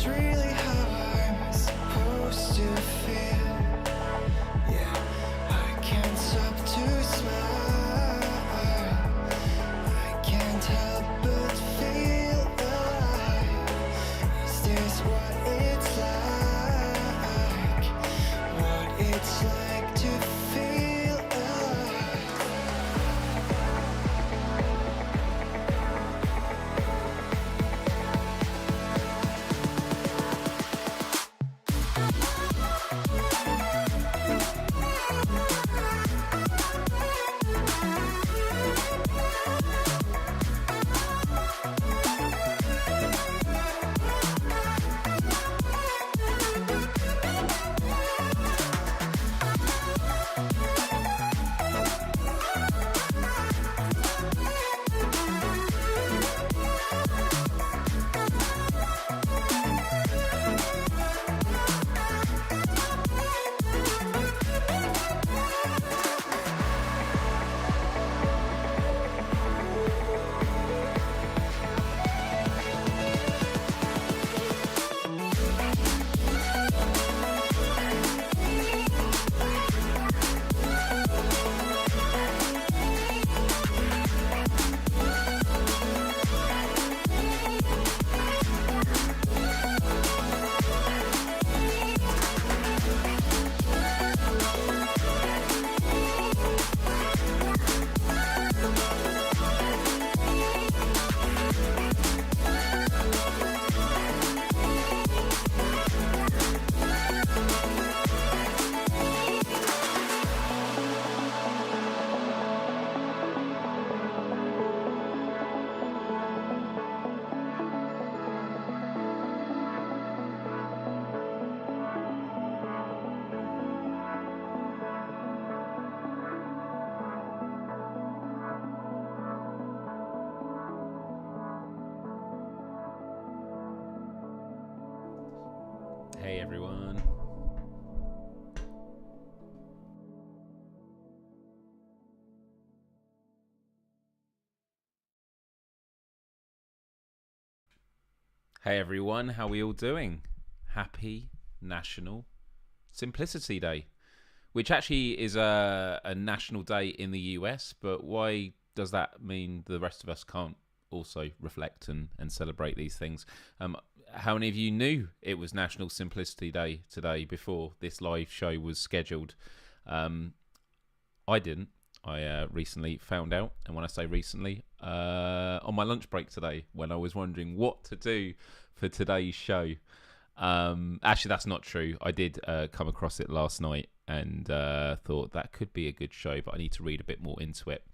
really how I'm supposed to feel. Yeah, I can't stop to smile. I can't help but feel alive. Is this what it's like? What it's like to feel alive. Hey everyone. Hey everyone, how are we all doing? Happy National Simplicity Day, which actually is a national day in the US, but why does that mean the rest of us can't also reflect and celebrate these things? How many of you knew it was National Simplicity Day today before this live show was scheduled? I didn't. I recently found out, and when I say recently, on my lunch break today, when I was wondering what to do for today's show. Actually, that's not true. I did come across it last night and thought that could be a good show, but I need to read a bit more into it.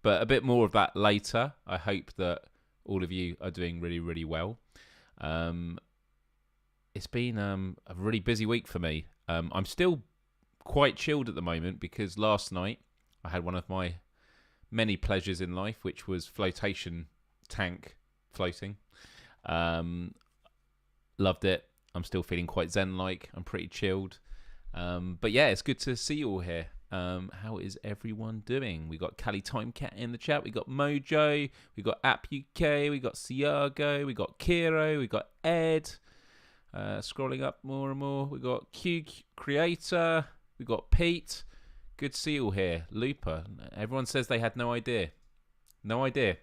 But a bit more of that later. I hope that all of you are doing really, really well. It's been a really busy week for me. I'm still quite chilled at the moment because last night I had one of my many pleasures in life, which was flotation tank floating. Loved it. I'm still feeling quite zen-like. I'm pretty chilled. But yeah, it's good to see you all here. How is everyone doing? We got Cali Time Cat in the chat. We got Mojo. We got App UK. We got Siago. We got Kiro. We got Ed. Scrolling up more and more. We got Q Creator. We got Pete. Good to see you all here. Looper. Everyone says they had no idea. No idea.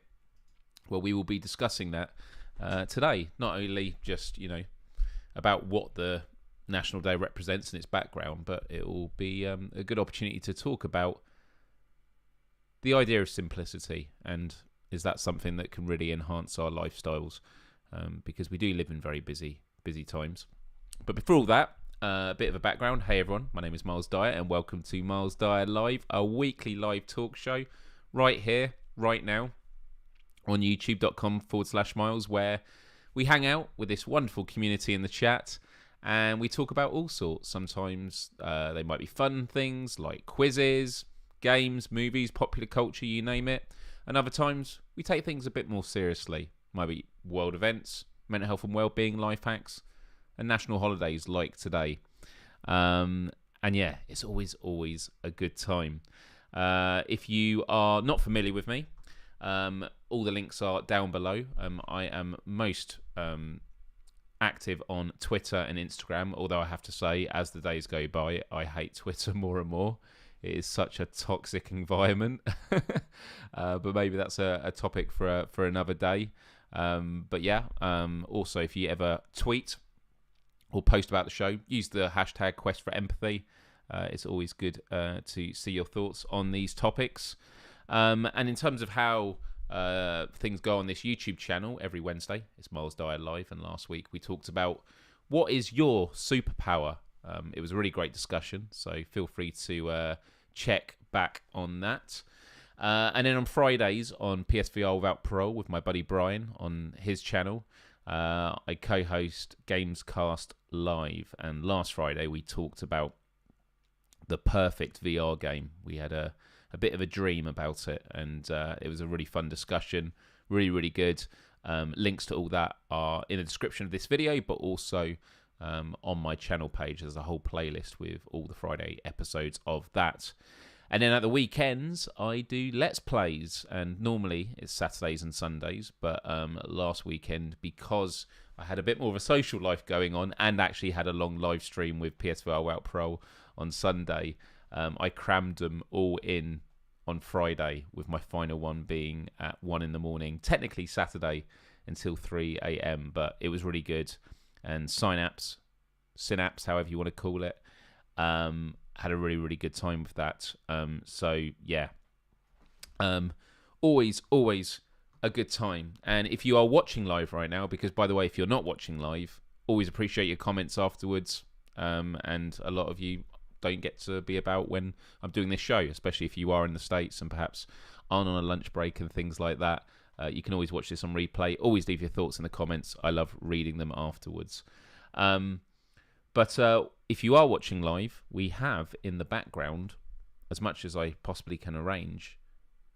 Well, we will be discussing that today. Not only just, about what the National Day represents and its background, but it will be a good opportunity to talk about the idea of simplicity, and is that something that can really enhance our lifestyles, because we do live in very busy times. But before all that, a bit of a background. Hey everyone, my name is Myles Dyer and welcome to Myles Dyer Live, a weekly live talk show right here, right now on youtube.com/Myles, where we hang out with this wonderful community in the chat and we talk about all sorts. Sometimes they might be fun things like quizzes, games, movies, popular culture, you name it. And other times we take things a bit more seriously. Might be world events, mental health and well-being, life hacks, and national holidays like today. And yeah, it's always a good time. If you are not familiar with me, all the links are down below. I am most active on Twitter and Instagram, although I have to say, as the days go by, I hate Twitter more and more. It is such a toxic environment. But maybe that's a topic for another day. But yeah, also if you ever tweet or post about the show, use the hashtag Quest for Empathy. It's always good to see your thoughts on these topics. And in terms of how things go on this YouTube channel every Wednesday, it's Myles Dyer Live, and last week we talked about what is your superpower. It was a really great discussion, so feel free to check back on that. And then on Fridays on PSVR Without Parole with my buddy Brian on his channel, I co-host Gamescast Live, and last Friday we talked about the perfect VR game. We had a bit of a dream about it, and it was a really fun discussion, really good. Links to all that are in the description of this video, but also on my channel page. There's a whole playlist with all the Friday episodes of that. And then at the weekends, I do Let's Plays, and normally it's Saturdays and Sundays, but last weekend, because I had a bit more of a social life going on and actually had a long live stream with PSVR Without Parole on Sunday, I crammed them all in on Friday, with my final one being at 1 in the morning, technically Saturday until 3 a.m, but it was really good. And Synapse, however you want to call it, had a really good time with that. So yeah, always a good time. And if you are watching live right now, because by the way, if you're not watching live, always appreciate your comments afterwards. And a lot of you don't get to be about when I'm doing this show, especially if you are in the States and perhaps aren't on a lunch break and things like that. You can always watch this on replay. Always leave your thoughts in the comments. I love reading them afterwards. But if you are watching live, we have in the background, as much as I possibly can arrange,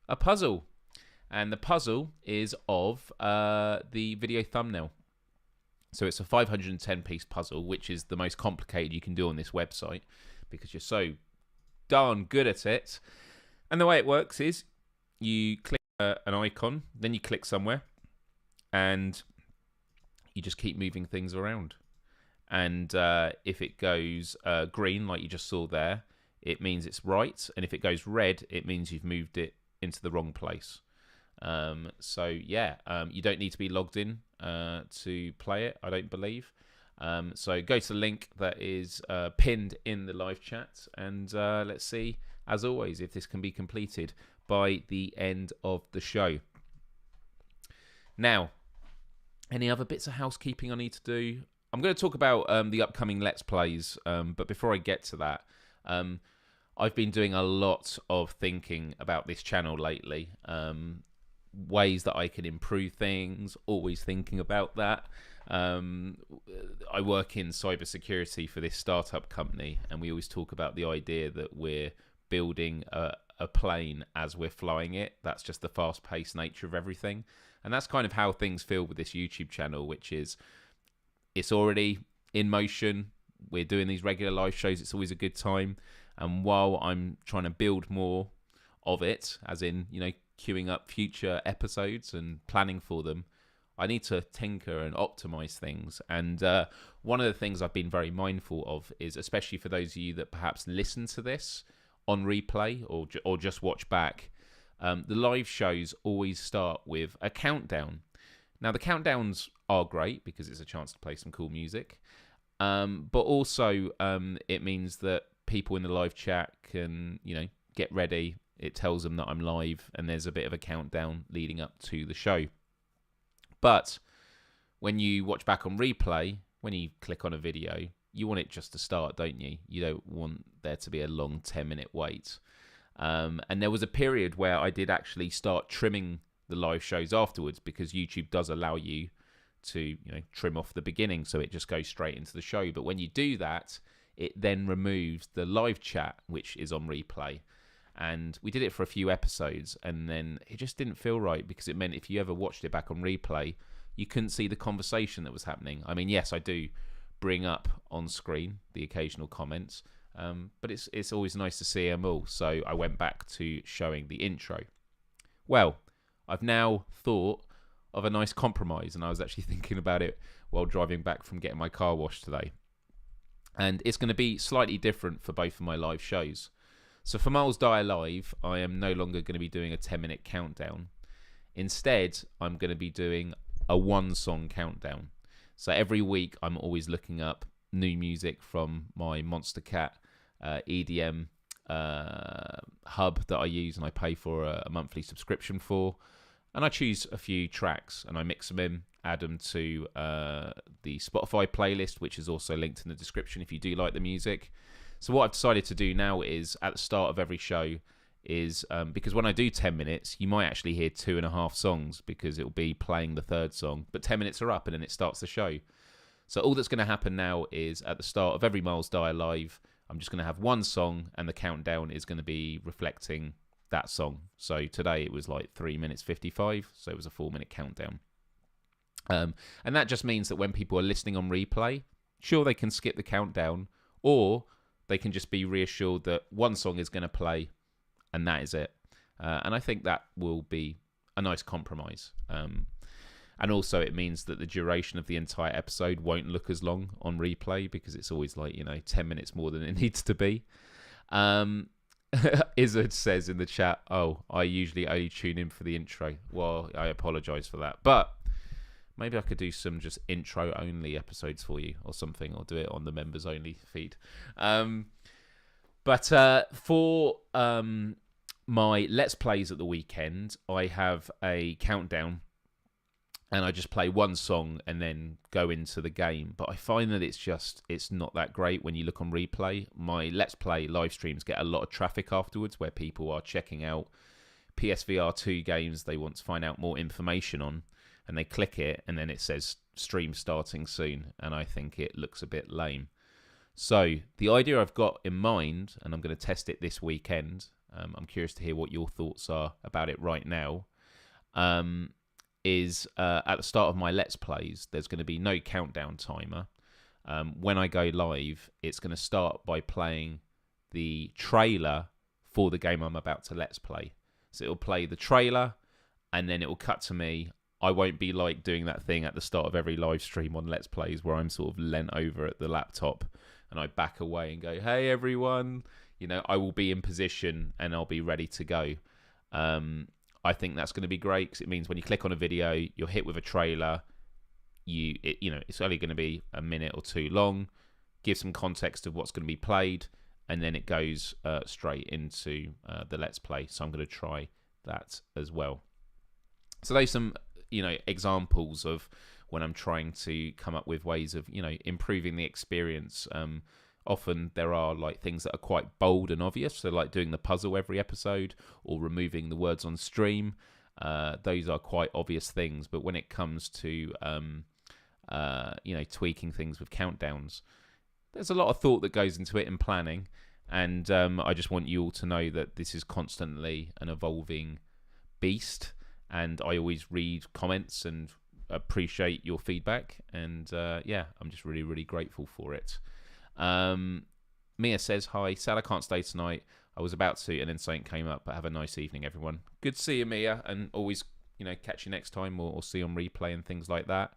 a puzzle. And the puzzle is of the video thumbnail. So it's a 510-piece puzzle, which is the most complicated you can do on this website because you're so darn good at it. And the way it works is you click an icon, then you click somewhere, and you just keep moving things around. And if it goes green, like you just saw there, it means it's right. And if it goes red, it means you've moved it into the wrong place. So yeah, you don't need to be logged in to play it, I don't believe. So go to the link that is pinned in the live chat, and let's see, as always, if this can be completed by the end of the show. Now, any other bits of housekeeping I need to do? I'm going to talk about the upcoming Let's Plays, but before I get to that, I've been doing a lot of thinking about this channel lately, ways that I can improve things, always thinking about that. I work in cybersecurity for this startup company, and we always talk about the idea that we're building a plane as we're flying it. That's just the fast-paced nature of everything, and that's kind of how things feel with this YouTube channel, which is it's already in motion. We're doing these regular live shows. It's always a good time, and while I'm trying to build more of it, as in, you know, queuing up future episodes and planning for them, I need to tinker and optimize things. And one of the things I've been very mindful of is, especially for those of you that perhaps listen to this on replay or just watch back, the live shows always start with a countdown. Now, the countdowns are great because it's a chance to play some cool music, but also it means that people in the live chat can, you know, get ready. It tells them that I'm live, and there's a bit of a countdown leading up to the show. But when you watch back on replay, when you click on a video, you want it just to start, don't you? You don't want there to be a long 10-minute wait. And there was a period where I did actually start trimming the live shows afterwards, because YouTube does allow you to, you know, trim off the beginning so it just goes straight into the show. But when you do that, it then removes the live chat, which is on replay. And we did it for a few episodes, and then it just didn't feel right, because it meant if you ever watched it back on replay, you couldn't see the conversation that was happening. I mean, yes, I do bring up on screen the occasional comments, but it's always nice to see them all. So I went back to showing the intro. Well, I've now thought of a nice compromise, and I was actually thinking about it while driving back from getting my car washed today. And it's going to be slightly different for both of my live shows. So for Myles Dyer Live, I am no longer going to be doing a 10-minute countdown. Instead, I'm going to be doing a one-song countdown. So every week, I'm always looking up new music from my Monster Cat EDM hub that I use and I pay for a monthly subscription for. And I choose a few tracks and I mix them in, add them to the Spotify playlist, which is also linked in the description if you do like the music. So what I've decided to do now is at the start of every show is, because when I do 10 minutes, you might actually hear 2.5 songs because it'll be playing the third song, but 10 minutes are up and then it starts the show. So all that's going to happen now is at the start of every Myles Dyer Live, I'm just going to have one song and the countdown is going to be reflecting that song. So today it was like 3 minutes 55, so it was a 4-minute countdown. And that just means that when people are listening on replay, sure, they can skip the countdown, or they can just be reassured that one song is going to play and that is it. And I think that will be a nice compromise. And also it means that the duration of the entire episode won't look as long on replay because it's always like, 10 minutes more than it needs to be. Izzard says in the chat, I usually only tune in for the intro. Well, I apologise for that. But maybe I could do some just intro only episodes for you or something, or do it on the members only feed. But for my Let's Plays at the weekend, I have a countdown and I just play one song and then go into the game. But I find that it's not that great when you look on replay. My Let's Play live streams get a lot of traffic afterwards where people are checking out PSVR 2 games they want to find out more information on, and they click it and then it says stream starting soon, and I think it looks a bit lame. So the idea I've got in mind, and I'm going to test it this weekend, I'm curious to hear what your thoughts are about it right now, is at the start of my Let's Plays, there's going to be no countdown timer. When I go live, it's going to start by playing the trailer for the game I'm about to Let's Play. So it'll play the trailer, and then it will cut to me. I won't be like doing that thing at the start of every live stream on Let's Plays where I'm sort of leant over at the laptop and I back away and go, hey, everyone. I will be in position and I'll be ready to go. I think that's going to be great because it means when you click on a video, you're hit with a trailer. It's only going to be a minute or two long, give some context of what's going to be played, and then it goes straight into the Let's Play. So I'm going to try that as well. So there's some examples of when I'm trying to come up with ways of improving the experience. Often there are like things that are quite bold and obvious, so like doing the puzzle every episode or removing the words on stream. Those are quite obvious things, but when it comes to tweaking things with countdowns, there's a lot of thought that goes into it in planning, and I just want you all to know that this is constantly an evolving beast, and I always read comments and appreciate your feedback, and I'm just really, really grateful for it. Mia says, hi, sad I can't stay tonight. I was about to, and then something came up, but have a nice evening, everyone. Good to see you, Mia, and always, catch you next time or see you on replay and things like that.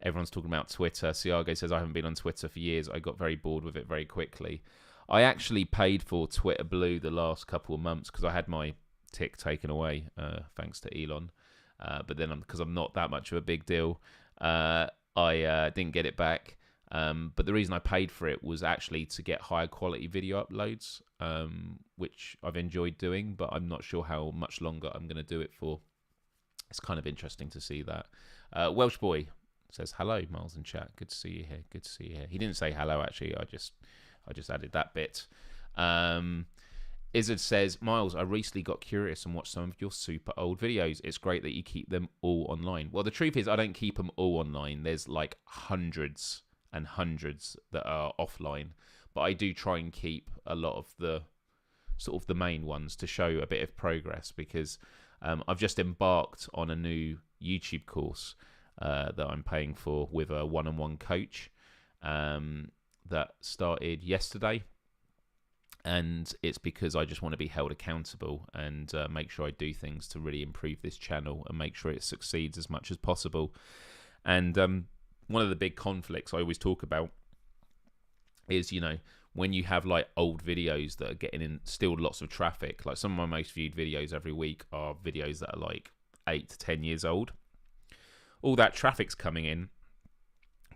Everyone's talking about Twitter. Siago says, I haven't been on Twitter for years. I got very bored with it very quickly. I actually paid for Twitter Blue the last couple of months because I had my tick taken away, thanks to Elon. But then because I'm not that much of a big deal, I didn't get it back. But the reason I paid for it was actually to get higher quality video uploads, which I've enjoyed doing, but I'm not sure how much longer I'm going to do it for. It's kind of interesting to see that. Welsh Boy says, hello, Myles in chat. Good to see you here. Good to see you here. He didn't say hello, actually. I just added that bit. Izzard says, Myles, I recently got curious and watched some of your super old videos. It's great that you keep them all online. Well, the truth is I don't keep them all online. There's like hundreds and hundreds that are offline, but I do try and keep a lot of the sort of the main ones to show a bit of progress, because I've just embarked on a new YouTube course that I'm paying for with a one-on-one coach that started yesterday. and it's because I just want to be held accountable and make sure I do things to really improve this channel and make sure it succeeds as much as possible. And one of the big conflicts I always talk about is, you know, when you have like old videos that are getting in still lots of traffic. Like some of my most viewed videos every week are videos that are like 8 to 10 years old. All that traffic's coming in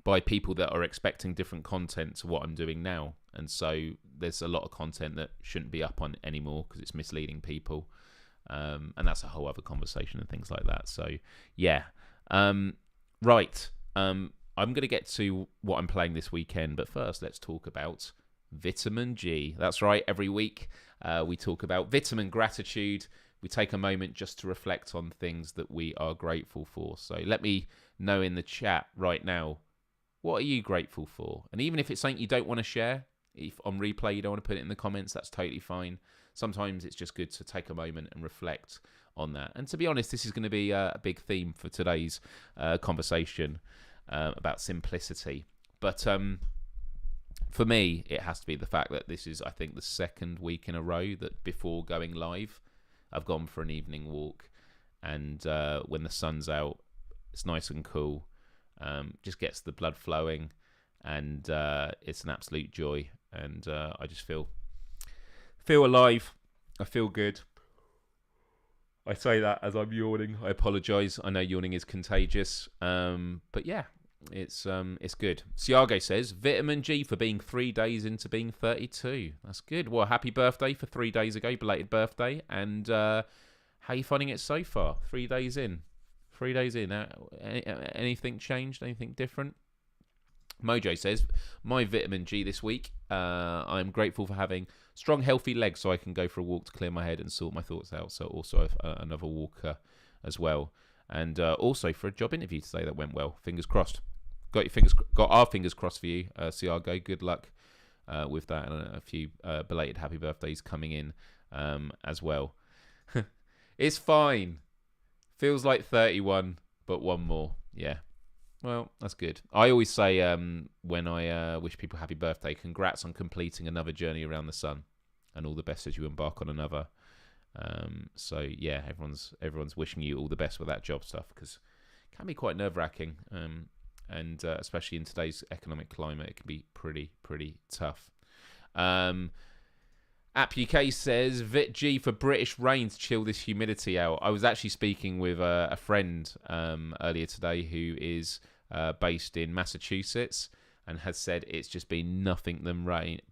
by people that are expecting different content to what I'm doing now. And so there's a lot of content that shouldn't be up on anymore because it's misleading people. And that's a whole other conversation and things like that. So, yeah. Right. I'm going to get to what I'm playing this weekend. But first, let's talk about Vitamin G. That's right. Every week, we talk about vitamin gratitude. We take a moment just to reflect on things that we are grateful for. So let me know in the chat right now, what are you grateful for? And even if it's something you don't want to share, if on replay you don't want to put it in the comments, that's totally fine. Sometimes it's just good to take a moment and reflect on that. And to be honest, this is going to be a big theme for today's conversation about simplicity. But for me, it has to be the fact that this is, I think, the second week in a row that before going live, I've gone for an evening walk. And when the sun's out, it's nice and cool. Just gets the blood flowing, and it's an absolute joy. And I just feel alive. I feel good. I say that as I'm yawning. I apologise. I know yawning is contagious. But yeah, it's good. Siago says, Vitamin G for being 3 days into being 32. That's good. Well, happy birthday for 3 days ago, belated birthday. And how are you finding it so far? 3 days in. 3 days in. Anything changed? Anything different? Mojo says, my Vitamin G this week. I'm grateful for having strong, healthy legs so I can go for a walk to clear my head and sort my thoughts out. So also another walker as well. And also for a job interview today that went well. Fingers crossed. Got our fingers crossed for you, Siago. Good luck with that, and a few belated happy birthdays coming in as well. It's fine. Feels like 31, but one more. Yeah. Well, that's good. I always say when I wish people happy birthday, congrats on completing another journey around the sun, and all the best as you embark on another. So yeah, everyone's wishing you all the best with that job stuff, because it can be quite nerve-wracking, and especially in today's economic climate, it can be pretty tough. App UK says, Vit G for British rain to chill this humidity out. I was actually speaking with a friend earlier today who is based in Massachusetts and has said it's just been nothing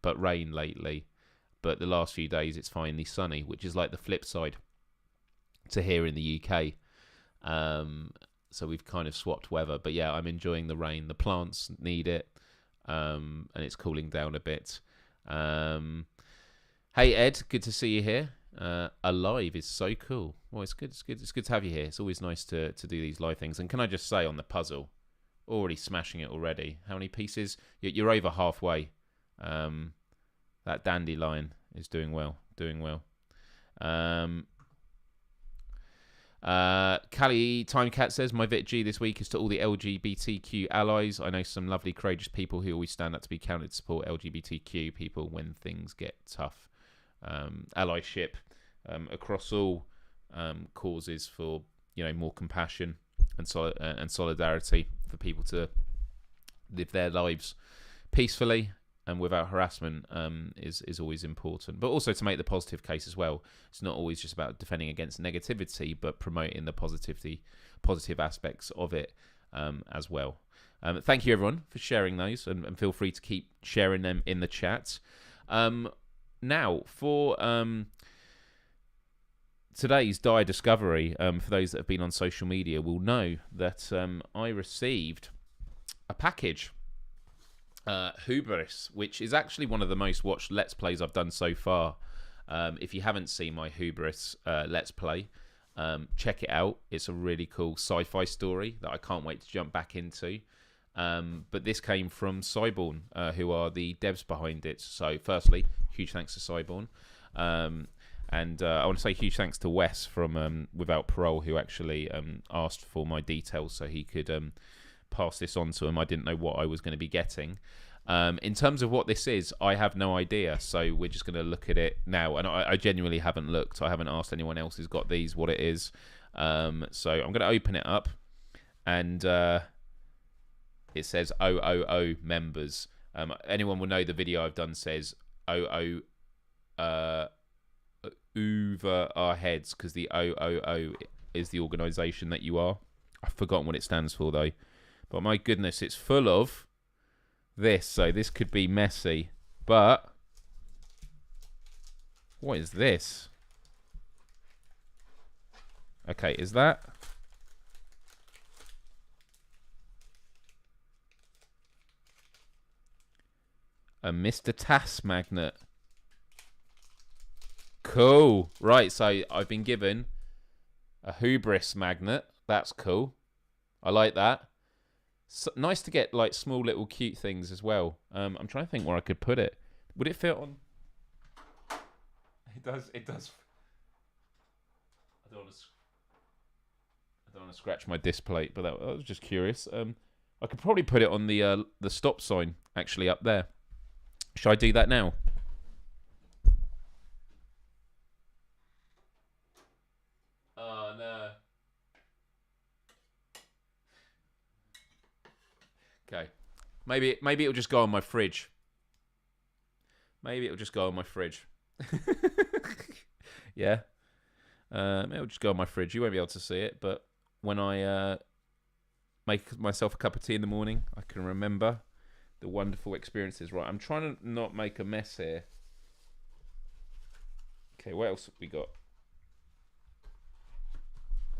but rain lately. But the last few days it's finally sunny, which is like the flip side to here in the UK. So we've kind of swapped weather. But yeah, I'm enjoying the rain. The plants need it, and it's cooling down a bit. Hey Ed, good to see you here. Alive is so cool. Well, it's good to have you here. It's always nice to do these live things. And can I just say on the puzzle, already smashing it already. How many pieces? You're over halfway. That dandelion is doing well. Callie Timecat says, my Vit G this week is to all the LGBTQ allies. I know some lovely, courageous people who always stand up to be counted to support LGBTQ people when things get tough. Allyship across all causes for, you know, more compassion and solidarity for people to live their lives peacefully and without harassment is always important. But also to make the positive case as well. It's not always just about defending against negativity, but promoting the positive aspects of it as well. Thank you everyone for sharing those, and feel free to keep sharing them in the chat. Now, for today's Dyer discovery, for those that have been on social media will know that I received a package, Hubris, which is actually one of the most watched Let's Plays I've done so far. If you haven't seen my Hubris Let's Play, check it out. It's a really cool sci-fi story that I can't wait to jump back into. But this came from Cyborn, who are the devs behind it. So firstly, huge thanks to Cyborn. And I want to say huge thanks to Wes from Without Parole, who actually asked for my details so he could pass this on to him. I didn't know what I was going to be getting. In terms of what this is, I have no idea. So we're just going to look at it now. And I genuinely haven't looked. I haven't asked anyone else who's got these what it is. So I'm going to open it up. And it says 000 members. Anyone will know the video I've done says 00 over our heads, because the 000 is the organisation that you are. I've forgotten what it stands for, though. But my goodness, it's full of this, so this could be messy. But what is this? Okay, is that a Mr. Tass magnet? Cool. Right, so I've been given a hubris magnet. That's cool. I like that. So, nice to get like small little cute things as well. I'm trying to think where I could put it. Would it fit on? It does. It does. I don't want to scratch my disc plate, but that was just curious. I could probably put it on the stop sign actually up there. Should I do that now? Oh no. Okay. Maybe it'll just go on my fridge. Maybe it'll just go on my fridge. Yeah. It'll just go on my fridge. You won't be able to see it, but when I make myself a cup of tea in the morning, I can remember the wonderful experiences. Right, I'm trying to not make a mess here. Okay, what else have we got?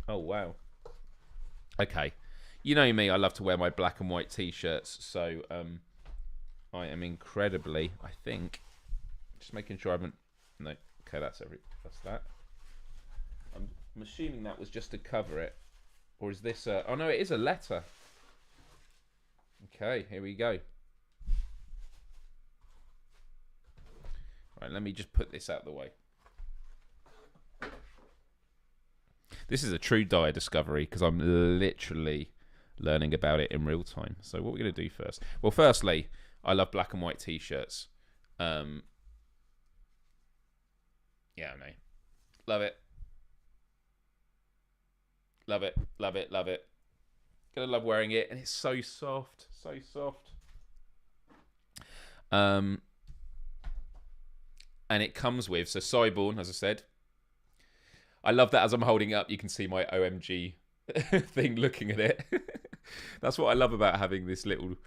Oh, wow. Okay. You know me, I love to wear my black and white t-shirts, so I am incredibly, I think, just making sure I haven't, no, okay, that's that. I'm assuming that was just to cover it, or is this oh no, it is a letter. Okay, here we go. Right, let me just put this out of the way. This is a true Dyer discovery, because I'm literally learning about it in real time. So what we're going to do first? Well, firstly, I love black and white t-shirts. Yeah, no. Love it. Love it, love it, love it. Gonna love wearing it, and it's so soft, so soft. And it comes with, so Cyborn, as I said. I love that as I'm holding it up, you can see my OMG thing looking at it. That's what I love about having this little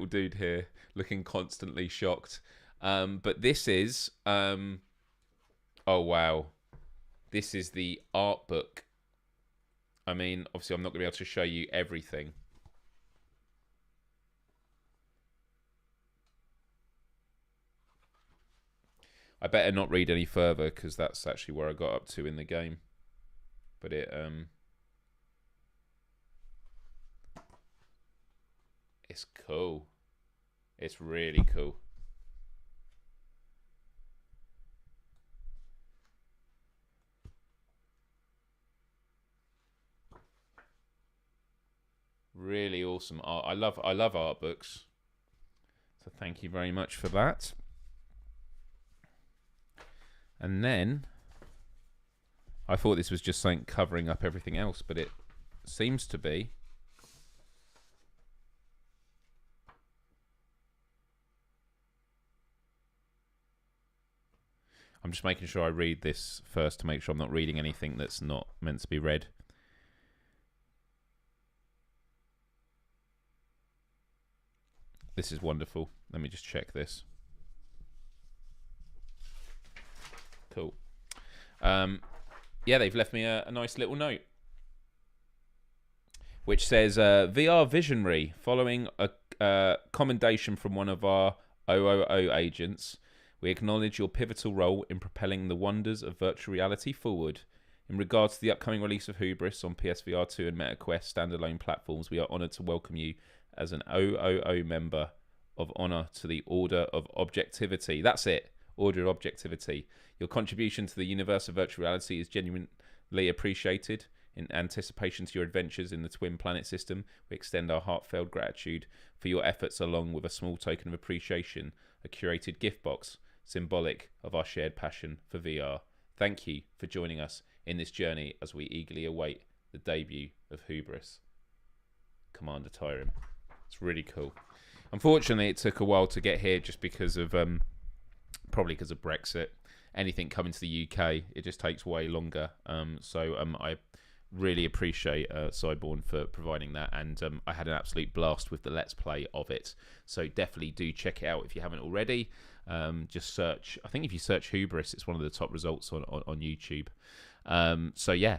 dude here looking constantly shocked. But this is, oh wow, this is the art book. I mean, obviously I'm not going to be able to show you everything. I better not read any further, because that's actually where I got up to in the game. But it's cool. It's really cool. Really awesome art. I love art books. So thank you very much for that. And then I thought this was just something covering up everything else, but it seems to be. I'm just making sure I read this first to make sure I'm not reading anything that's not meant to be read. This is wonderful. Let me just check this. Cool. Yeah, they've left me a nice little note, which says, VR Visionary, following a commendation from one of our 000 agents, we acknowledge your pivotal role in propelling the wonders of virtual reality forward. In regards to the upcoming release of Hubris on PSVR 2 and MetaQuest standalone platforms, we are honoured to welcome you as an 000 member of honour to the Order of Objectivity. That's it, Order of Objectivity. Your contribution to the universe of virtual reality is genuinely appreciated. In anticipation to your adventures in the Twin Planet system, we extend our heartfelt gratitude for your efforts, along with a small token of appreciation, a curated gift box symbolic of our shared passion for VR. Thank you for joining us in this journey as we eagerly await the debut of Hubris. Commander Tyrant. It's really cool. Unfortunately, it took a while to get here just because of probably because of Brexit. Anything coming to the UK, it just takes way longer. So I really appreciate Cyborn for providing that, and I had an absolute blast with the Let's Play of it. So definitely do check it out if you haven't already. Just search. I think if you search Hubris, it's one of the top results on YouTube. So yeah,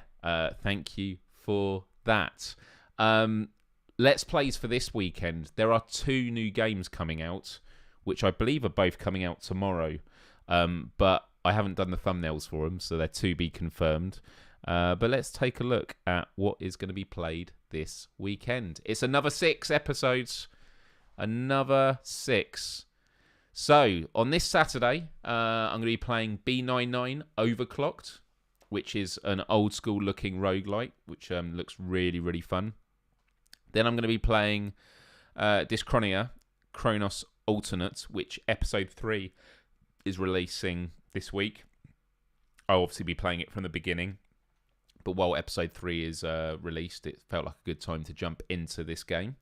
thank you for that. Let's Plays for this weekend. There are 2 new games coming out, which I believe are both coming out tomorrow. But I haven't done the thumbnails for them, so they're to be confirmed. But let's take a look at what is going to be played this weekend. It's another 6 episodes. Another 6. So, on this Saturday, I'm going to be playing B99 Overclocked, which is an old school looking roguelike, which looks really, really fun. Then I'm going to be playing Dyschronia Chronos Alternate, which episode 3 is releasing this week. I'll obviously be playing it from the beginning, but while episode 3 is released, it felt like a good time to jump into this game.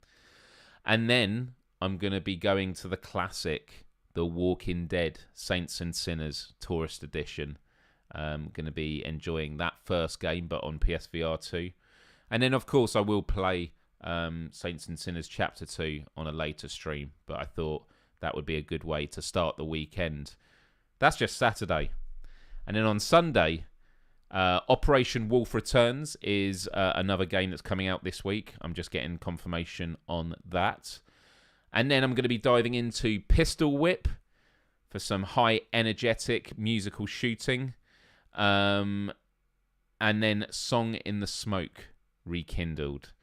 And then I'm going to be going to the classic, The Walking Dead Saints and Sinners Tourist Edition. I'm going to be enjoying that first game, but on PSVR 2. And then, of course, I will play Saints and Sinners Chapter 2 on a later stream, but I thought that would be a good way to start the weekend. That's just Saturday. And then on Sunday, Operation Wolf Returns is another game that's coming out this week. I'm just getting confirmation on that. And then I'm going to be diving into Pistol Whip for some high energetic musical shooting. And then Song in the Smoke Rekindled.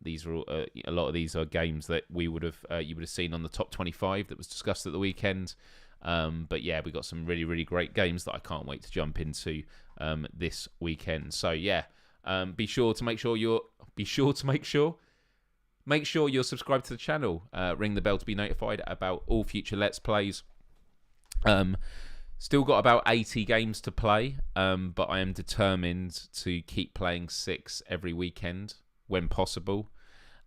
These are all, a lot of these are games that you would have seen on the top 25 that was discussed at the weekend. But yeah, we got some really, really great games that I can't wait to jump into this weekend. So yeah, make sure you're subscribed to the channel. Ring the bell to be notified about all future Let's Plays. Still got about 80 games to play, but I am determined to keep playing 6 every weekend when possible.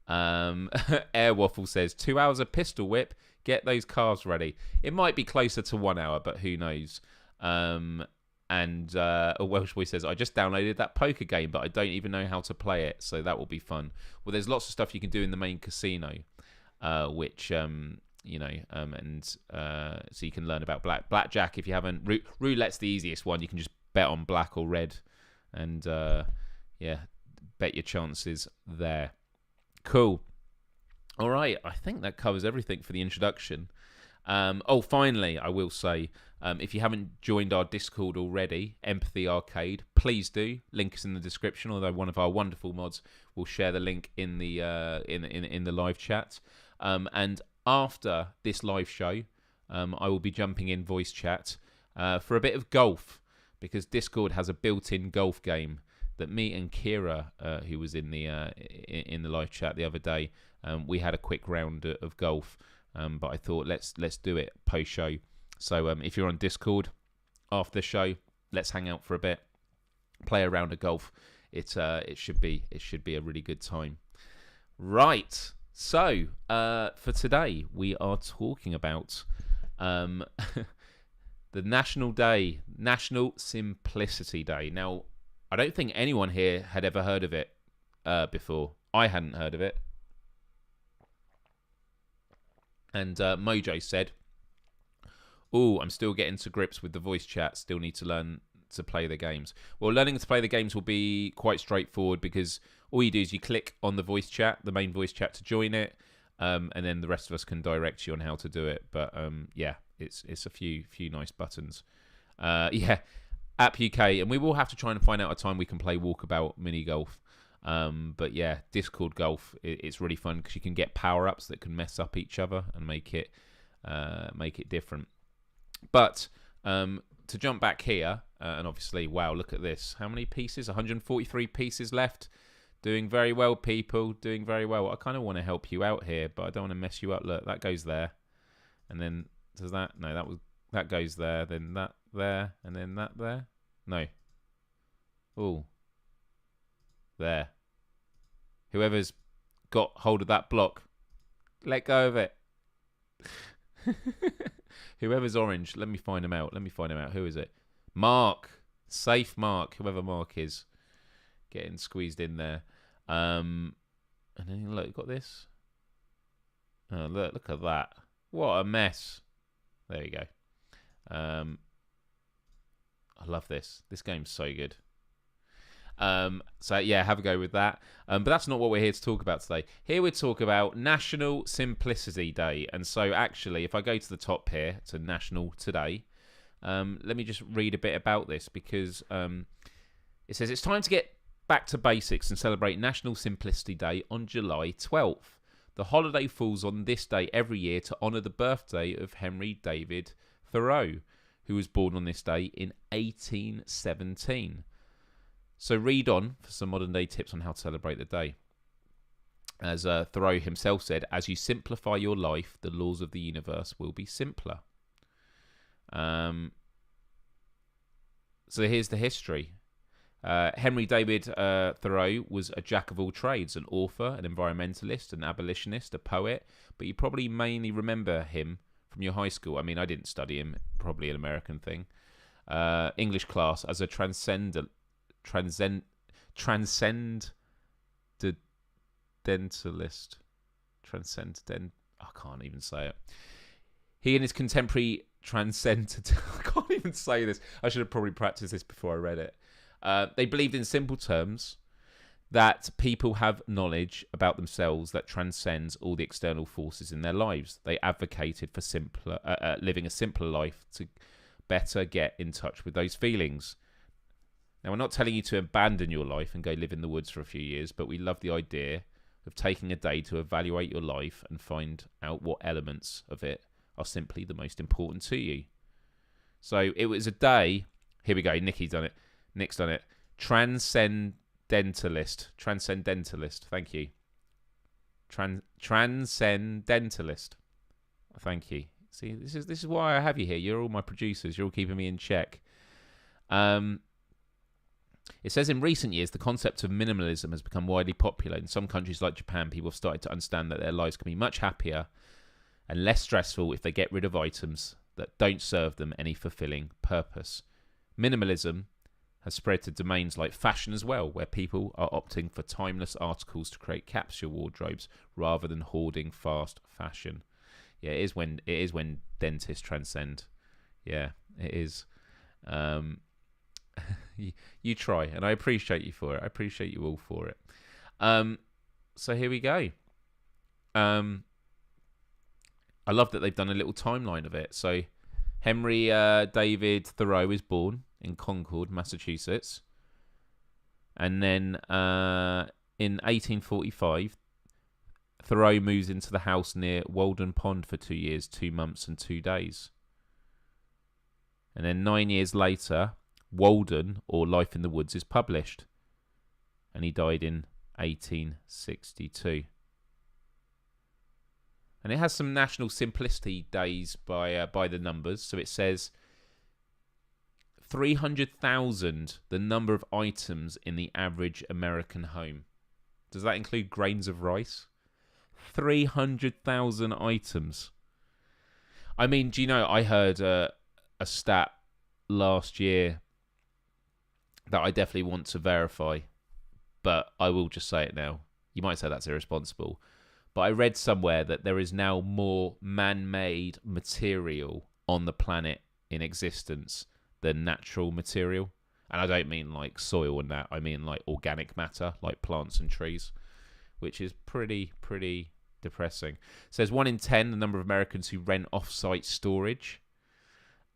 Airwaffle says 2 hours of Pistol Whip. Get those cars ready. It might be closer to 1 hour, but who knows? And a Welsh boy says, I just downloaded that poker game, but I don't even know how to play it, so that will be fun. Well, there's lots of stuff you can do in the main casino, which so you can learn about blackjack if you haven't. Roulette's the easiest one. You can just bet on black or red, and bet your chances there. Cool. All right, I think that covers everything for the introduction. Finally, I will say, if you haven't joined our Discord already, Empathy Arcade, please do. Link is in the description. Although one of our wonderful mods will share the link in the in the live chat. And after this live show, I will be jumping in voice chat for a bit of golf, because Discord has a built-in golf game that me and Kira, who was in the live chat the other day, we had a quick round of golf. But I thought let's do it post show. So if you're on Discord after the show, let's hang out for a bit, play a round of golf. It should be a really good time. Right. So for today we are talking about the National Simplicity Day. Now, I don't think anyone here had ever heard of it before. I hadn't heard of it. And Mojo said, I'm still getting to grips with the voice chat. Still need to learn to play the games. Well, learning to play the games will be quite straightforward, because all you do is you click on the voice chat, the main voice chat, to join it, and then the rest of us can direct you on how to do it. But it's a few nice buttons. App UK, and we will have to try and find out a time we can play Walkabout mini golf. But yeah, Discord golf, it's really fun because you can get power-ups that can mess up each other and make it different. But to jump back here, and obviously, wow, look at this. How many pieces? 143 pieces left. Doing very well, people. Doing very well. I kind of want to help you out here, but I don't want to mess you up. Look, that goes there. And then, does that? No, that goes there. Then that there. And then that there. No. Oh. There. Whoever's got hold of that block, let go of it. Whoever's orange, let me find him out. Who is it? Mark. Safe Mark. Whoever Mark is. Getting squeezed in there. And then look, got this. Oh, look at that. What a mess. There you go. I love this. This game's so good. So yeah, have a go with that. But that's not what we're here to talk about today. Here we talk about National Simplicity Day. And so actually, if I go to the top here to National Today, let me just read a bit about this, because it says it's time to get back to basics and celebrate National Simplicity Day on July 12th. The holiday falls on this day every year to honour the birthday of Henry David Thoreau, who was born on this day in 1817. So read on for some modern day tips on how to celebrate the day. As Thoreau himself said, as you simplify your life, the laws of the universe will be simpler. So here's the history. Henry David Thoreau was a jack of all trades, an author, an environmentalist, an abolitionist, a poet, but you probably mainly remember him from your high school. I mean, I didn't study him, probably an American thing. English class as a transcendentalist. I can't even say it. He and his contemporary transcended. I can't even say this. I should have probably practiced this before I read it. They believed in simple terms that people have knowledge about themselves that transcends all the external forces in their lives. They advocated for simpler, living a simpler life to better get in touch with those feelings. Now, we're not telling you to abandon your life and go live in the woods for a few years, but we love the idea of taking a day to evaluate your life and find out what elements of it are simply the most important to you. So it was a day. Here we go. Nick's done it. Transcendentalist. Thank you. Transcendentalist. Thank you. See, this is why I have you here. You're all my producers. You're all keeping me in check. It says in recent years, the concept of minimalism has become widely popular. In some countries like Japan, people have started to understand that their lives can be much happier and less stressful if they get rid of items that don't serve them any fulfilling purpose. Minimalism has spread to domains like fashion as well, where people are opting for timeless articles to create capsule wardrobes rather than hoarding fast fashion. Yeah, it is when dentists transcend. Yeah, it is. You try, and I appreciate you for it. I appreciate you all for it. So here we go. I love that they've done a little timeline of it. So Henry David Thoreau is born in Concord, Massachusetts. And then in 1845, Thoreau moves into the house near Walden Pond for 2 years, 2 months and 2 days. And then 9 years later, Walden, or Life in the Woods, is published. And he died in 1862. And it has some National Simplicity Days by the numbers. So it says 300,000, the number of items in the average American home. Does that include grains of rice? 300,000 items. I mean, do you know, I heard a stat last year that I definitely want to verify, but I will just say it now. You might say that's irresponsible, but I read somewhere that there is now more man-made material on the planet in existence than natural material. And I don't mean like soil and that. I mean like organic matter, like plants and trees, which is pretty depressing. It says 1 in 10, the number of Americans who rent off-site storage.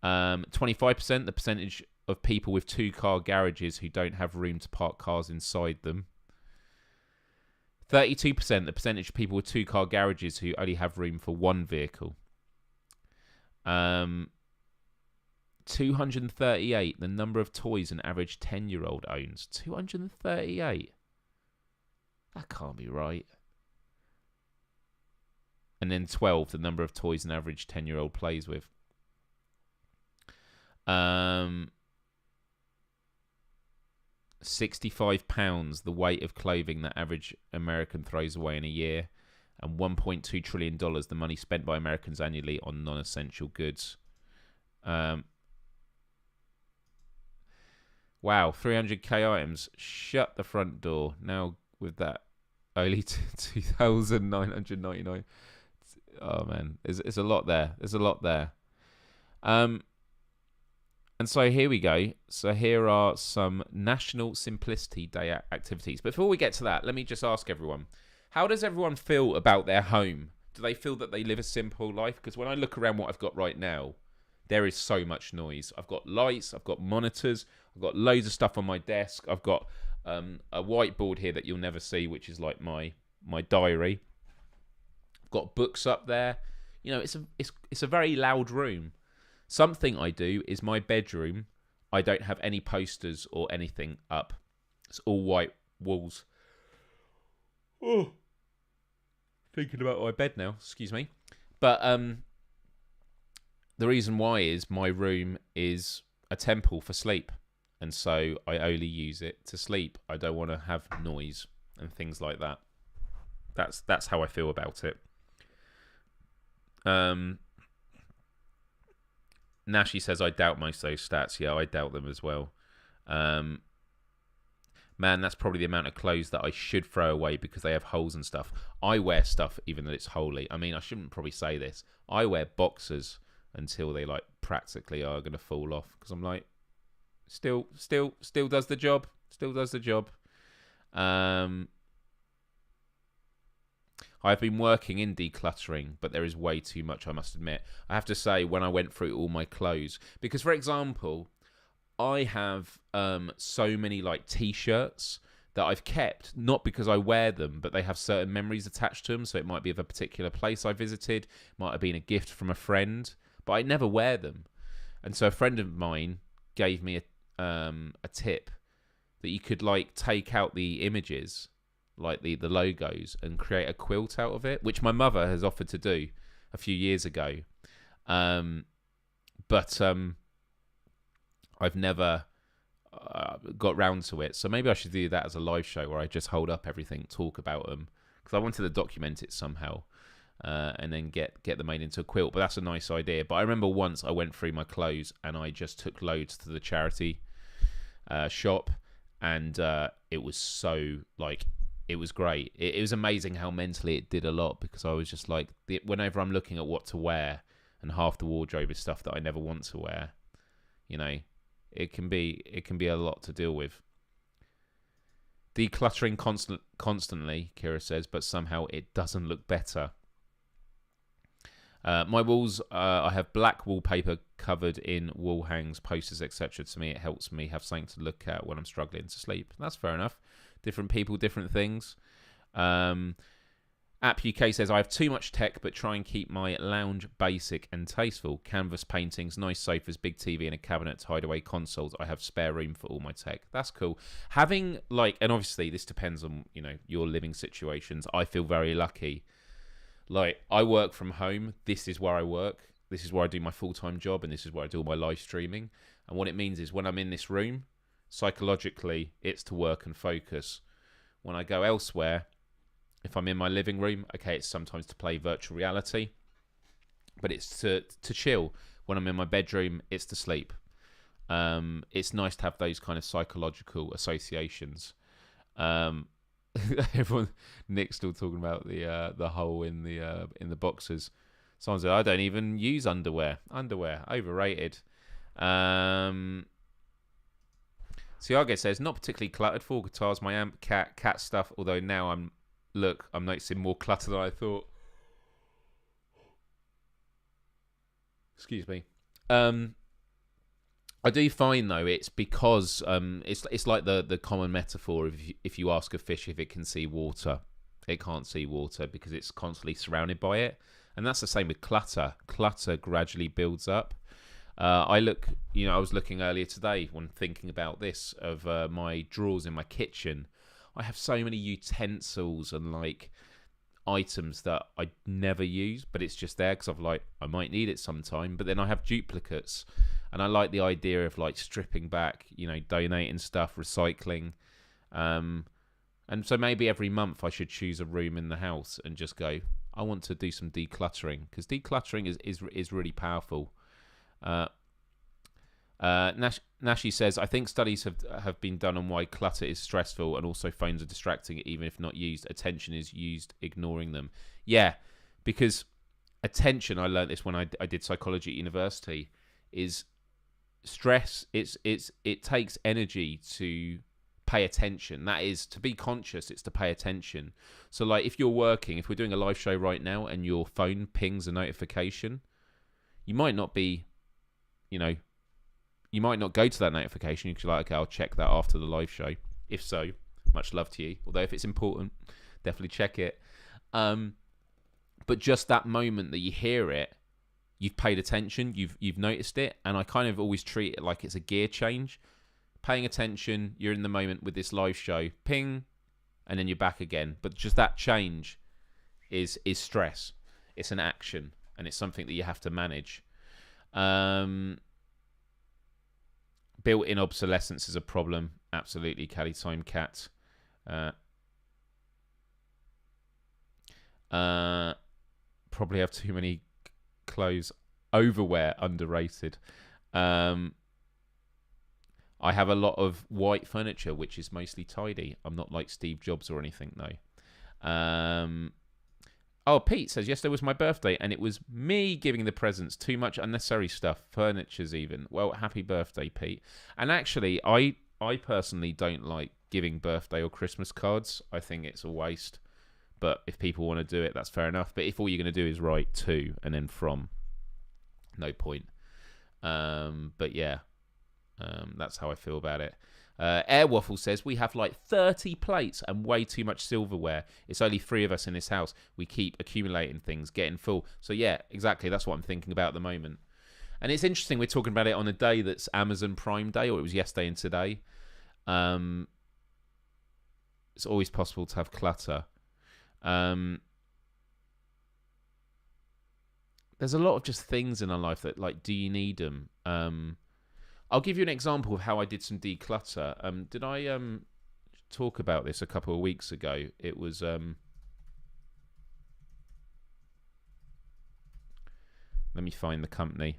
25%, the percentage of people with 2-car garages who don't have room to park cars inside them. 32%, the percentage of people with 2-car garages who only have room for 1 vehicle. 2% 238, the number of toys an average 10-year-old owns. 238? That can't be right. And then 12, the number of toys an average 10-year-old plays with. 65 pounds, the weight of clothing that average American throws away in a year. And $1.2 trillion, the money spent by Americans annually on non-essential goods. Wow, 300k items. Shut the front door. Now with that, only 2,999. Oh man, it's a lot there. There's a lot there. And so here we go. So here are some National Simplicity Day activities. Before we get to that, let me just ask everyone, how does everyone feel about their home? Do they feel that they live a simple life? Because when I look around what I've got right now, there is so much noise. I've got lights, I've got monitors, I've got loads of stuff on my desk. I've got a whiteboard here that you'll never see, which is like my diary. I've got books up there. You know, it's a very loud room. Something I do is my bedroom, I don't have any posters or anything up. It's all white walls. Oh, thinking about my bed now, excuse me. But the reason why is my room is a temple for sleep. And so I only use it to sleep. I don't want to have noise and things like that. That's how I feel about it. Nashi says, I doubt most of those stats. Yeah, I doubt them as well. Man, that's probably the amount of clothes that I should throw away because they have holes and stuff. I wear stuff even though it's holy. I mean, I shouldn't probably say this. I wear boxers until they like practically are going to fall off because I'm like, still does the job. Still does the job. I've been working in decluttering, but there is way too much, I must admit. I have to say, when I went through all my clothes, because, for example, I have so many like T-shirts that I've kept, not because I wear them, but they have certain memories attached to them. So it might be of a particular place I visited, might have been a gift from a friend, but I never wear them. And so a friend of mine gave me a tip that you could like take out the images, like the logos, and create a quilt out of it, which my mother has offered to do a few years ago. But I've never got round to it. So maybe I should do that as a live show where I just hold up everything, talk about them, because I wanted to document it somehow, and then get them made into a quilt. But that's a nice idea. But I remember once I went through my clothes and I just took loads to the charity shop, and it was so like, it was great. It was amazing how mentally it did a lot, because I was just like, whenever I'm looking at what to wear, and half the wardrobe is stuff that I never want to wear, you know, it can be a lot to deal with. Decluttering constantly, Kira says, but somehow it doesn't look better. My walls, I have black wallpaper covered in wall hangs, posters, etc. To me, it helps me have something to look at when I'm struggling to sleep. That's fair enough. Different people, different things. App UK says, I have too much tech, but try and keep my lounge basic and tasteful. Canvas paintings, nice sofas, big TV, and a cabinet to hide away consoles. I have spare room for all my tech. That's cool. Having like, and obviously this depends on, you know, your living situations. I feel very lucky. Like, I work from home. This is where I work. This is where I do my full-time job, and this is where I do all my live streaming. And what it means is when I'm in this room, psychologically, it's to work and focus. When I go elsewhere, if I'm in my living room, okay, it's sometimes to play virtual reality, but it's to chill. When I'm in my bedroom, it's to sleep. It's nice to have those kind of psychological associations. Everyone, Nick's still talking about the hole in the boxers. Someone said, I don't even use underwear. Underwear, overrated. Siage says, not particularly cluttered. 4 guitars, my amp, cat stuff. Although now I'm noticing more clutter than I thought. Excuse me. I do find though it's because it's like the common metaphor of if you ask a fish if it can see water, it can't see water because it's constantly surrounded by it, and that's the same with clutter. Clutter gradually builds up. I was looking earlier today when thinking about this of my drawers in my kitchen. I have so many utensils and like items that I never use, but it's just there because I might need it sometime. But then I have duplicates, and I like the idea of like stripping back, donating stuff, recycling. And so maybe every month I should choose a room in the house and just go, I want to do some decluttering, because decluttering is really powerful. Nashi says, I think studies have been done on why clutter is stressful, and also phones are distracting even if not used. Attention is used ignoring them. Yeah, because attention, I learned this when I did psychology at university, is stress. It takes energy to pay attention. That is, to be conscious, it's to pay attention. So like if we're doing a live show right now and your phone pings a notification, you might not be, you might not go to that notification because you're like, okay, I'll check that after the live show. If so, much love to you. Although if it's important, definitely check it. But just that moment that you hear it, you've paid attention, you've noticed it, and I kind of always treat it like it's a gear change. Paying attention, you're in the moment with this live show, ping, and then you're back again. But just that change is stress. It's an action, and it's something that you have to manage. Built-in obsolescence is a problem. Absolutely, Cali Time Cat. Probably have too many clothes. Overwear, underrated. I have a lot of white furniture, which is mostly tidy. I'm not like Steve Jobs or anything, though. Pete says, yesterday was my birthday, and it was me giving the presents. Too much unnecessary stuff. Furnitures even. Well, happy birthday, Pete. And actually, I personally don't like giving birthday or Christmas cards. I think it's a waste. But if people want to do it, that's fair enough. But if all you're going to do is write to and then from, no point. But yeah. That's how I feel about it. Airwaffle says, we have like 30 plates and way too much silverware. It's only 3 of us in this house. We keep accumulating things, getting full. So yeah, exactly. That's what I'm thinking about at the moment. And it's interesting, we're talking about it on a day that's Amazon Prime Day, or it was yesterday and today. It's always possible to have clutter. There's a lot of just things in our life that, like, do you need them? I'll give you an example of how I did some declutter. Did I talk about this a couple of weeks ago? It was... let me find the company.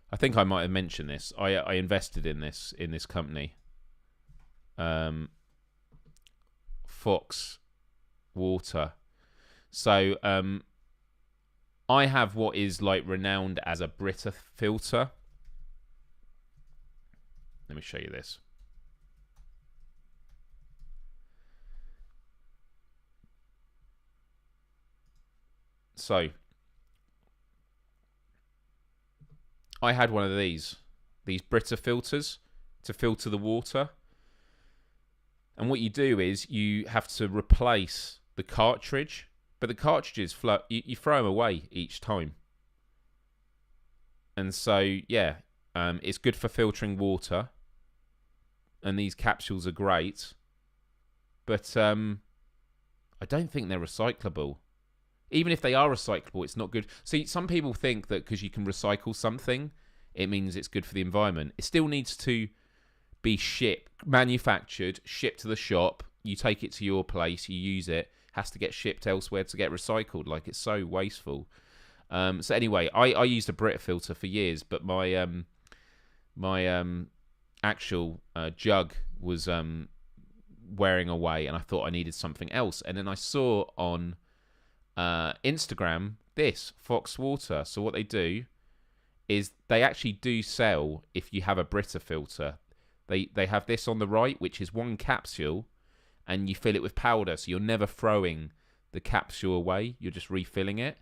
I think I might have mentioned this. I invested in this company. Fox Water. So... I have what is like renowned as a Brita filter. Let me show you this. So, I had one of these Brita filters to filter the water. And what you do is you have to replace the cartridge. But the cartridges, you throw them away each time. And so, yeah, it's good for filtering water. And these capsules are great. But I don't think they're recyclable. Even if they are recyclable, it's not good. See, some people think that because you can recycle something, it means it's good for the environment. It still needs to be manufactured, shipped to the shop. You take it to your place, you use it. Has to get shipped elsewhere to get recycled. Like, it's so wasteful. So anyway, I used a Brita filter for years, but my actual jug was wearing away, and I thought I needed something else. And then I saw on Instagram this Fox Water. So what they do is they actually do sell, if you have a Brita filter, they have this on the right, which is one capsule. And you fill it with powder, so you're never throwing the capsule away. You're just refilling it.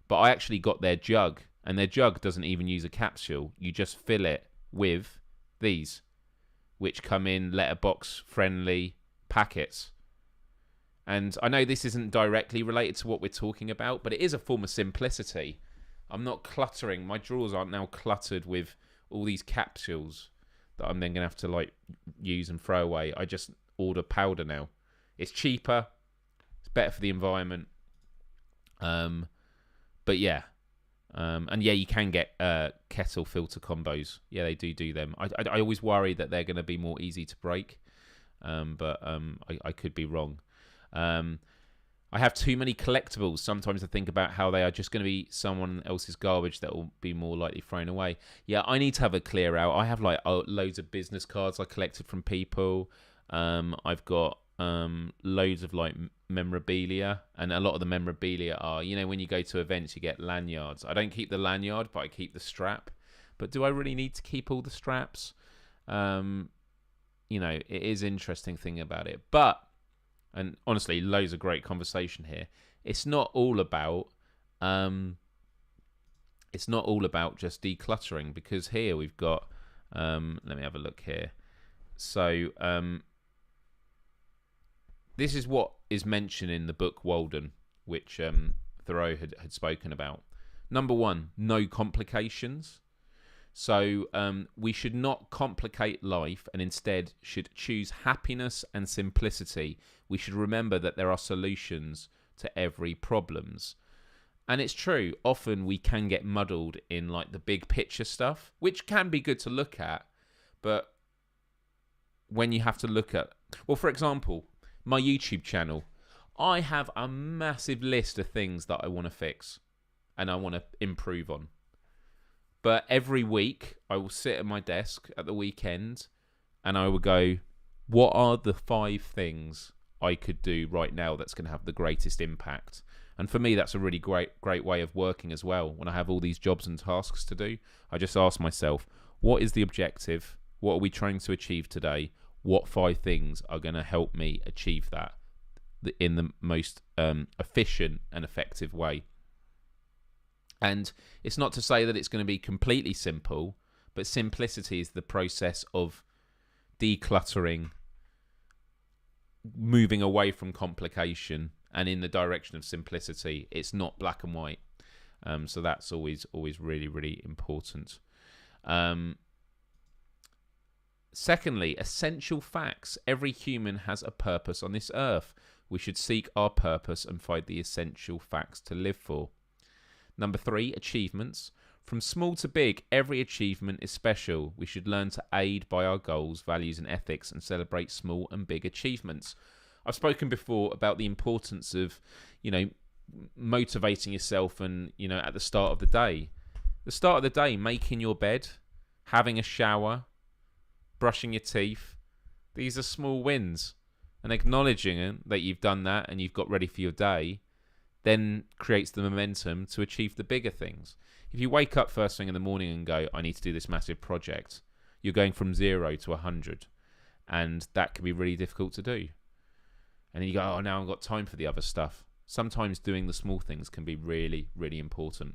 But I actually got their jug, and their jug doesn't even use a capsule. You just fill it with these, which come in letterbox-friendly packets. And I know this isn't directly related to what we're talking about, but it is a form of simplicity. I'm not cluttering. My drawers aren't now cluttered with all these capsules that I'm then going to have to like use and throw away. I just order powder now. It's cheaper. It's better for the environment. But yeah. And yeah, you can get kettle filter combos. Yeah, they do them. I always worry that they're going to be more easy to break. But I could be wrong. I have too many collectibles. Sometimes I think about how they are just going to be someone else's garbage that will be more likely thrown away. Yeah, I need to have a clear out. I have like loads of business cards I collected from people. I've got loads of like memorabilia, and a lot of the memorabilia are, you know, when you go to events you get lanyards. I don't keep the lanyard, but I keep the strap. But do I really need to keep all the straps? You know, it is interesting thing about it. But, and honestly, loads of great conversation here. It's not all about just decluttering, because here we've got let me have a look here. So this is what is mentioned in the book Walden, which Thoreau had spoken about. Number 1, no complications. So we should not complicate life, and instead should choose happiness and simplicity. We should remember that there are solutions to every problems. And it's true, often we can get muddled in like the big picture stuff, which can be good to look at. But when you have to look at, well, for example, my YouTube channel, I have a massive list of things that I want to fix and I want to improve on. But every week, I will sit at my desk at the weekend and I will go, what are the 5 things I could do right now that's going to have the greatest impact? And for me, that's a really great way of working as well. When I have all these jobs and tasks to do, I just ask myself, what is the objective? What are we trying to achieve today? What 5 things are going to help me achieve that in the most efficient and effective way? And it's not to say that it's going to be completely simple, but simplicity is the process of decluttering, moving away from complication and in the direction of simplicity. It's not black and white. So that's always really, really important. Secondly, essential facts. Every human has a purpose on this earth. We should seek our purpose and find the essential facts to live for. Number 3, achievements. From small to big, every achievement is special. We should learn to aid by our goals, values and ethics and celebrate small and big achievements. I've spoken before about the importance of, you know, motivating yourself and, you know, at the start of the day. The start of the day, making your bed, having a shower, brushing your teeth. These are small wins. And acknowledging that you've done that and you've got ready for your day then creates the momentum to achieve the bigger things. If you wake up first thing in the morning and go, I need to do this massive project, you're going from 0 to 100. And that can be really difficult to do. And then you go, oh, now I've got time for the other stuff. Sometimes doing the small things can be really, really important.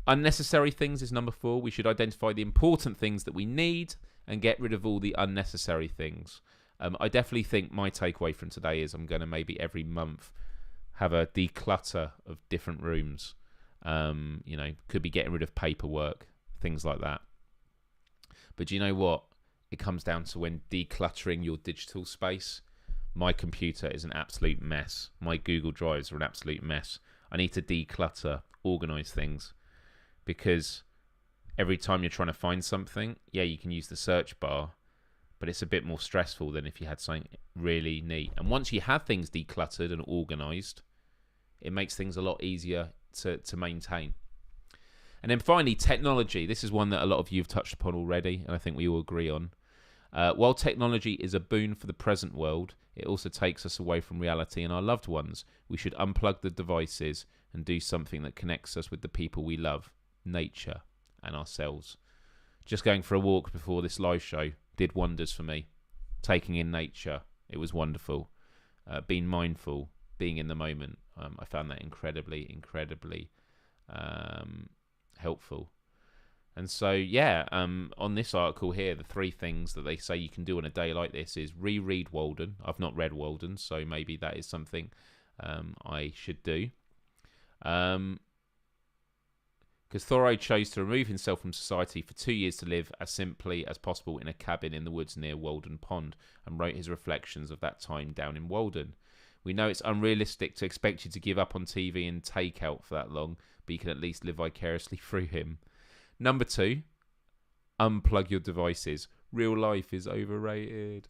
Unnecessary things is number 4. We should identify the important things that we need and get rid of all the unnecessary things. I definitely think my takeaway from today is I'm going to maybe every month have a declutter of different rooms. You know, could be getting rid of paperwork, things like that. But do you know what? It comes down to when decluttering your digital space. My computer is an absolute mess. My Google Drives are an absolute mess. I need to declutter, organize things, because every time you're trying to find something, yeah, you can use the search bar, but it's a bit more stressful than if you had something really neat. And once you have things decluttered and organized, it makes things a lot easier to maintain. And then finally, technology. This is one that a lot of you have touched upon already, and I think we all agree on. While technology is a boon for the present world, it also takes us away from reality and our loved ones. We should unplug the devices and do something that connects us with the people we love, nature and ourselves. Just going for a walk before this live show did wonders for me. Taking in nature, it was wonderful. Being mindful, being in the moment, I found that incredibly helpful. And so, yeah, on this article here, the 3 things that they say you can do on a day like this is reread Walden. I've not read Walden, so maybe that is something I should do. because Thoreau chose to remove himself from society for 2 years to live as simply as possible in a cabin in the woods near Walden Pond, and wrote his reflections of that time down in Walden. We know it's unrealistic to expect you to give up on TV and takeout for that long, but you can at least live vicariously through him. Number 2, unplug your devices. Real life is overrated.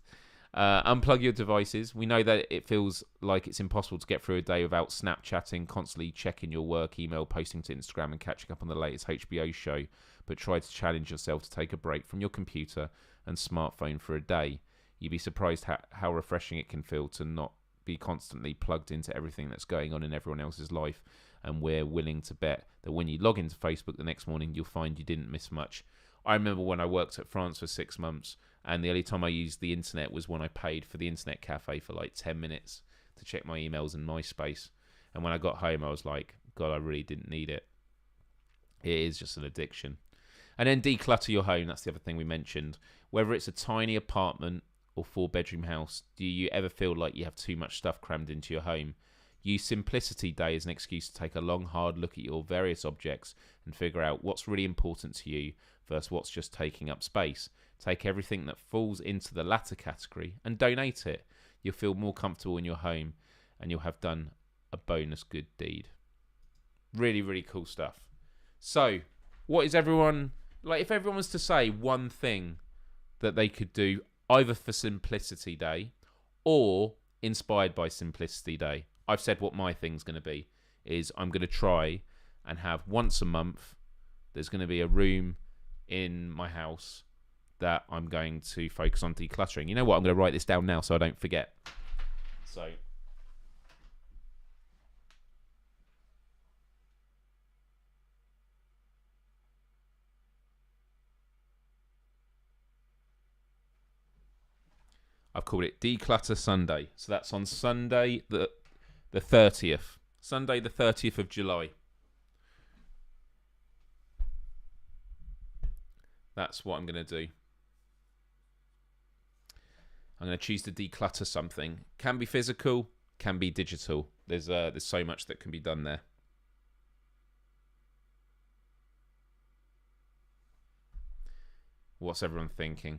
Unplug your devices. We know that it feels like it's impossible to get through a day without Snapchatting, constantly checking your work email, posting to Instagram, and catching up on the latest HBO show. But try to challenge yourself to take a break from your computer and smartphone for a day. You'd be surprised how refreshing it can feel to not be constantly plugged into everything that's going on in everyone else's life. And we're willing to bet that when you log into Facebook the next morning, you'll find you didn't miss much. I remember when I worked at France for 6 months, and the only time I used the internet was when I paid for the internet cafe for like 10 minutes to check my emails and MySpace. And when I got home, I was like, God, I really didn't need it. It is just an addiction. And then declutter your home. That's the other thing we mentioned. Whether it's a tiny apartment or 4-bedroom house, do you ever feel like you have too much stuff crammed into your home? Use Simplicity Day as an excuse to take a long, hard look at your various objects and figure out what's really important to you versus what's just taking up space. Take everything that falls into the latter category and donate it. You'll feel more comfortable in your home and you'll have done a bonus good deed. Really, really cool stuff. So, what is everyone... Like, if everyone was to say one thing that they could do either for Simplicity Day or inspired by Simplicity Day, I've said what my thing's going to be, is I'm going to try and have once a month, there's going to be a room in my house that I'm going to focus on decluttering. You know what? I'm going to write this down now so I don't forget. So, I've called it Declutter Sunday. So that's on Sunday the 30th. Sunday the 30th of July. That's what I'm going to do. I'm going to choose to declutter something. Can be physical, can be digital. There's so much that can be done there. What's everyone thinking?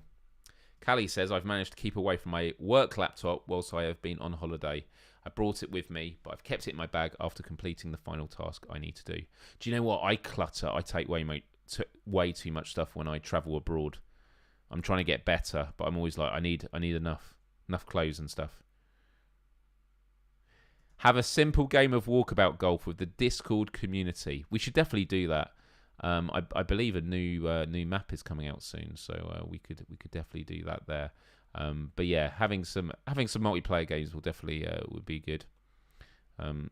Callie says, I've managed to keep away from my work laptop whilst I have been on holiday. I brought it with me, but I've kept it in my bag after completing the final task I need to do. Do you know what? I clutter. I take way too much stuff when I travel abroad. I'm trying to get better, but I'm always like, I need enough clothes and stuff. Have a simple game of walkabout golf with the Discord community. We should definitely do that. I believe a new map is coming out soon, so we could definitely do that there. But yeah, having some multiplayer games will definitely would be good. And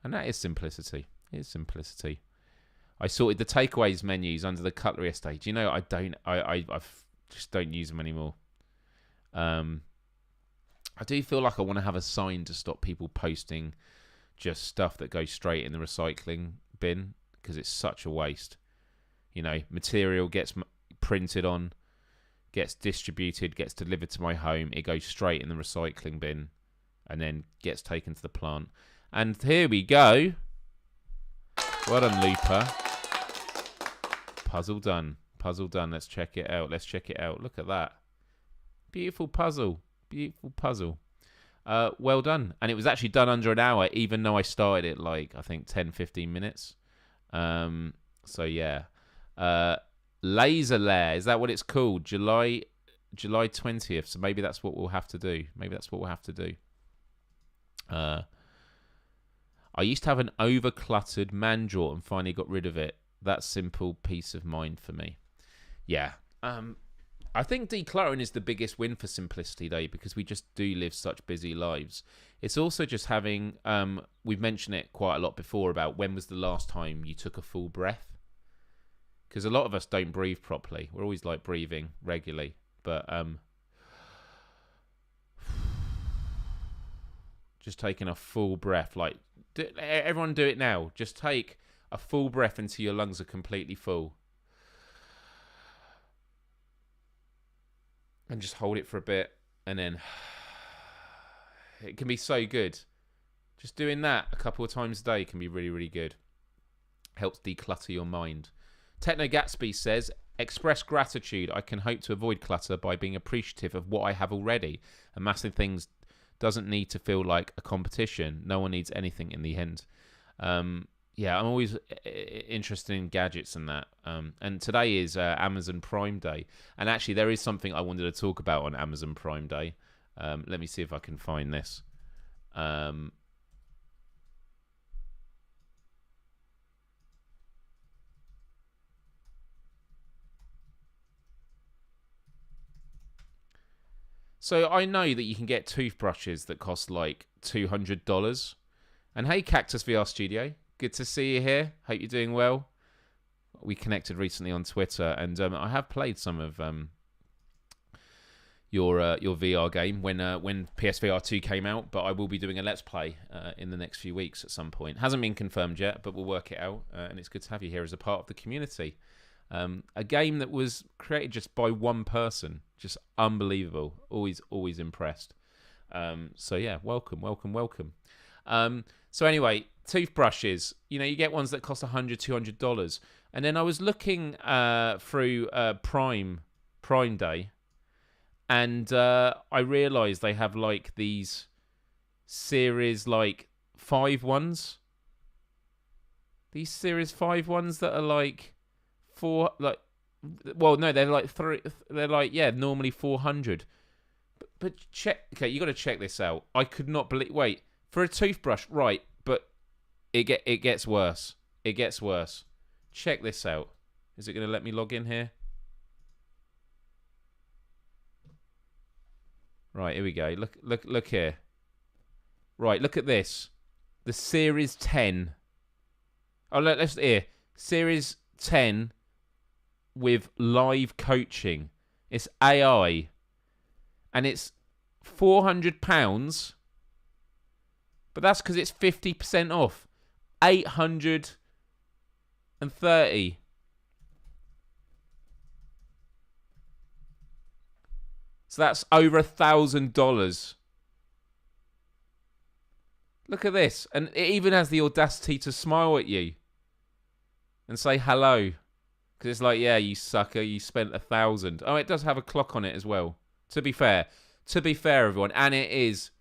that is simplicity. It is simplicity. I sorted the takeaways menus under the cutlery estate. You know, I just don't use them anymore. I do feel like I want to have a sign to stop people posting just stuff that goes straight in the recycling bin, because it's such a waste. You know, material gets printed on, gets distributed, gets delivered to my home, it goes straight in the recycling bin, and then gets taken to the plant. And here we go. Well done, Looper. Puzzle done. Puzzle done. Let's check it out. Look at that. Beautiful puzzle. Well done. And it was actually done under an hour, even though I started it like, I think, 10-15 minutes. So yeah. Laser Lair, is that what it's called? July 20th. So maybe that's what we'll have to do. I used to have an over-cluttered man drawer and finally got rid of it. That's simple peace of mind for me. Yeah. I think decluttering is the biggest win for Simplicity Day because we just do live such busy lives. It's also just having, we've mentioned it quite a lot before about when was the last time you took a full breath. Because a lot of us don't breathe properly. We're always like breathing regularly. But just taking a full breath. Like, everyone do it now. Just take a full breath until your lungs are completely full. And just hold it for a bit. And then it can be so good. Just doing that a couple of times a day can be really, really good. Helps declutter your mind. Techno Gatsby says, express gratitude. I can hope to avoid clutter by being appreciative of what I have already. Amassing things doesn't need to feel like a competition. No one needs anything in the end. Yeah, I'm always interested in gadgets and that. And today is Amazon Prime Day. And actually, there is something I wanted to talk about on Amazon Prime Day. Let me see if I can find this. So I know that you can get toothbrushes that cost like $200. And hey, Cactus VR Studio, good to see you here. Hope you're doing well. We connected recently on Twitter, and I have played some of your VR game when PSVR 2 came out. But I will be doing a Let's Play in the next few weeks at some point. Hasn't been confirmed yet, but we'll work it out. And it's good to have you here as a part of the community. A game that was created just by one person, just unbelievable. Always impressed. So yeah, welcome. So anyway, toothbrushes. You know, you get ones that cost $100, $200, and then I was looking through Prime Day, and I realised they have like these series like 5 ones. These series 5 ones that are like. They're like 3. They're like normally 400. But check. Okay, you got to check this out. I could not believe. Wait, for a toothbrush, right? But it gets worse. It gets worse. Check this out. Is it going to let me log in here? Right, here we go. Look here. Right, look at this. The Series 10. Oh, let's here. Series 10. With live coaching. It's AI. And it's £400. But that's because it's 50% off. 830. So that's over $1,000. Look at this. And it even has the audacity to smile at you. And say hello. Because it's like, yeah, you sucker, you spent $1,000. Oh, it does have a clock on it as well. To be fair, everyone, and it's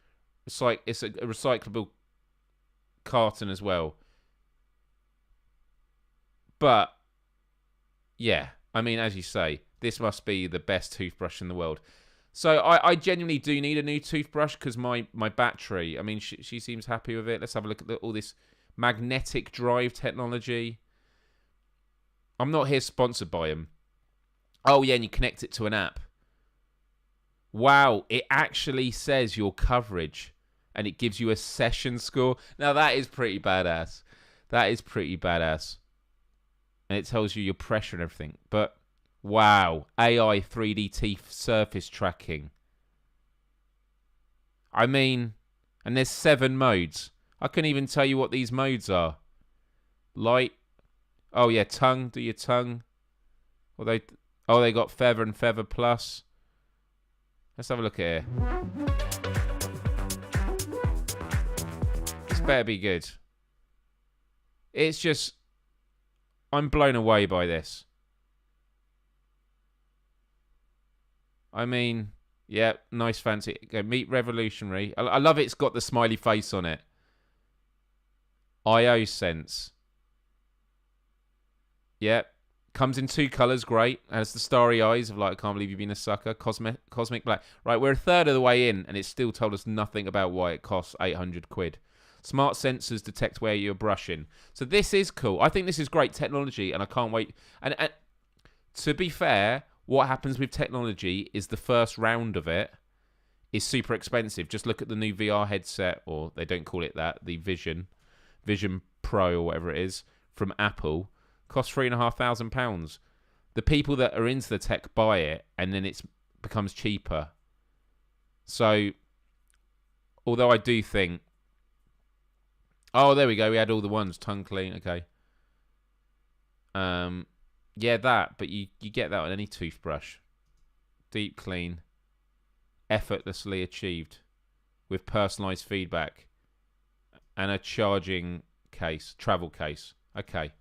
a recyclable carton as well. But yeah, I mean, as you say, this must be the best toothbrush in the world. So I genuinely do need a new toothbrush because my battery. I mean, she seems happy with it. Let's have a look at all this magnetic drive technology. I'm not here sponsored by them. Oh, yeah, and you connect it to an app. Wow, it actually says your coverage, and it gives you a session score. Now, that is pretty badass. And it tells you your pressure and everything. But, wow, AI 3D teeth surface tracking. I mean, and there's 7 modes. I couldn't even tell you what these modes are. Light. Oh, yeah, tongue. Do your tongue. They got feather and feather plus. Let's have a look at here. This better be good. It's just... I'm blown away by this. I mean, yeah, nice fancy. Okay, Meet Revolutionary. I love it's got the smiley face on it. IO Sense. Yep. Comes in 2 colours, great. Has the starry eyes of like, I can't believe you've been a sucker. Cosmic black. Right, we're a third of the way in, and it's still told us nothing about why it costs £800. Smart sensors detect where you're brushing. So this is cool. I think this is great technology, and I can't wait. And to be fair, what happens with technology is the first round of it is super expensive. Just look at the new VR headset, or they don't call it that, the Vision Pro or whatever it is, from Apple. Costs £3,500. The people that are into the tech buy it, and then it becomes cheaper. So, although I do think, oh, there we go. We had all the ones. Tongue clean. Okay. Yeah, that. But you get that on any toothbrush. Deep clean, effortlessly achieved, with personalised feedback, and a charging case, travel case. Okay.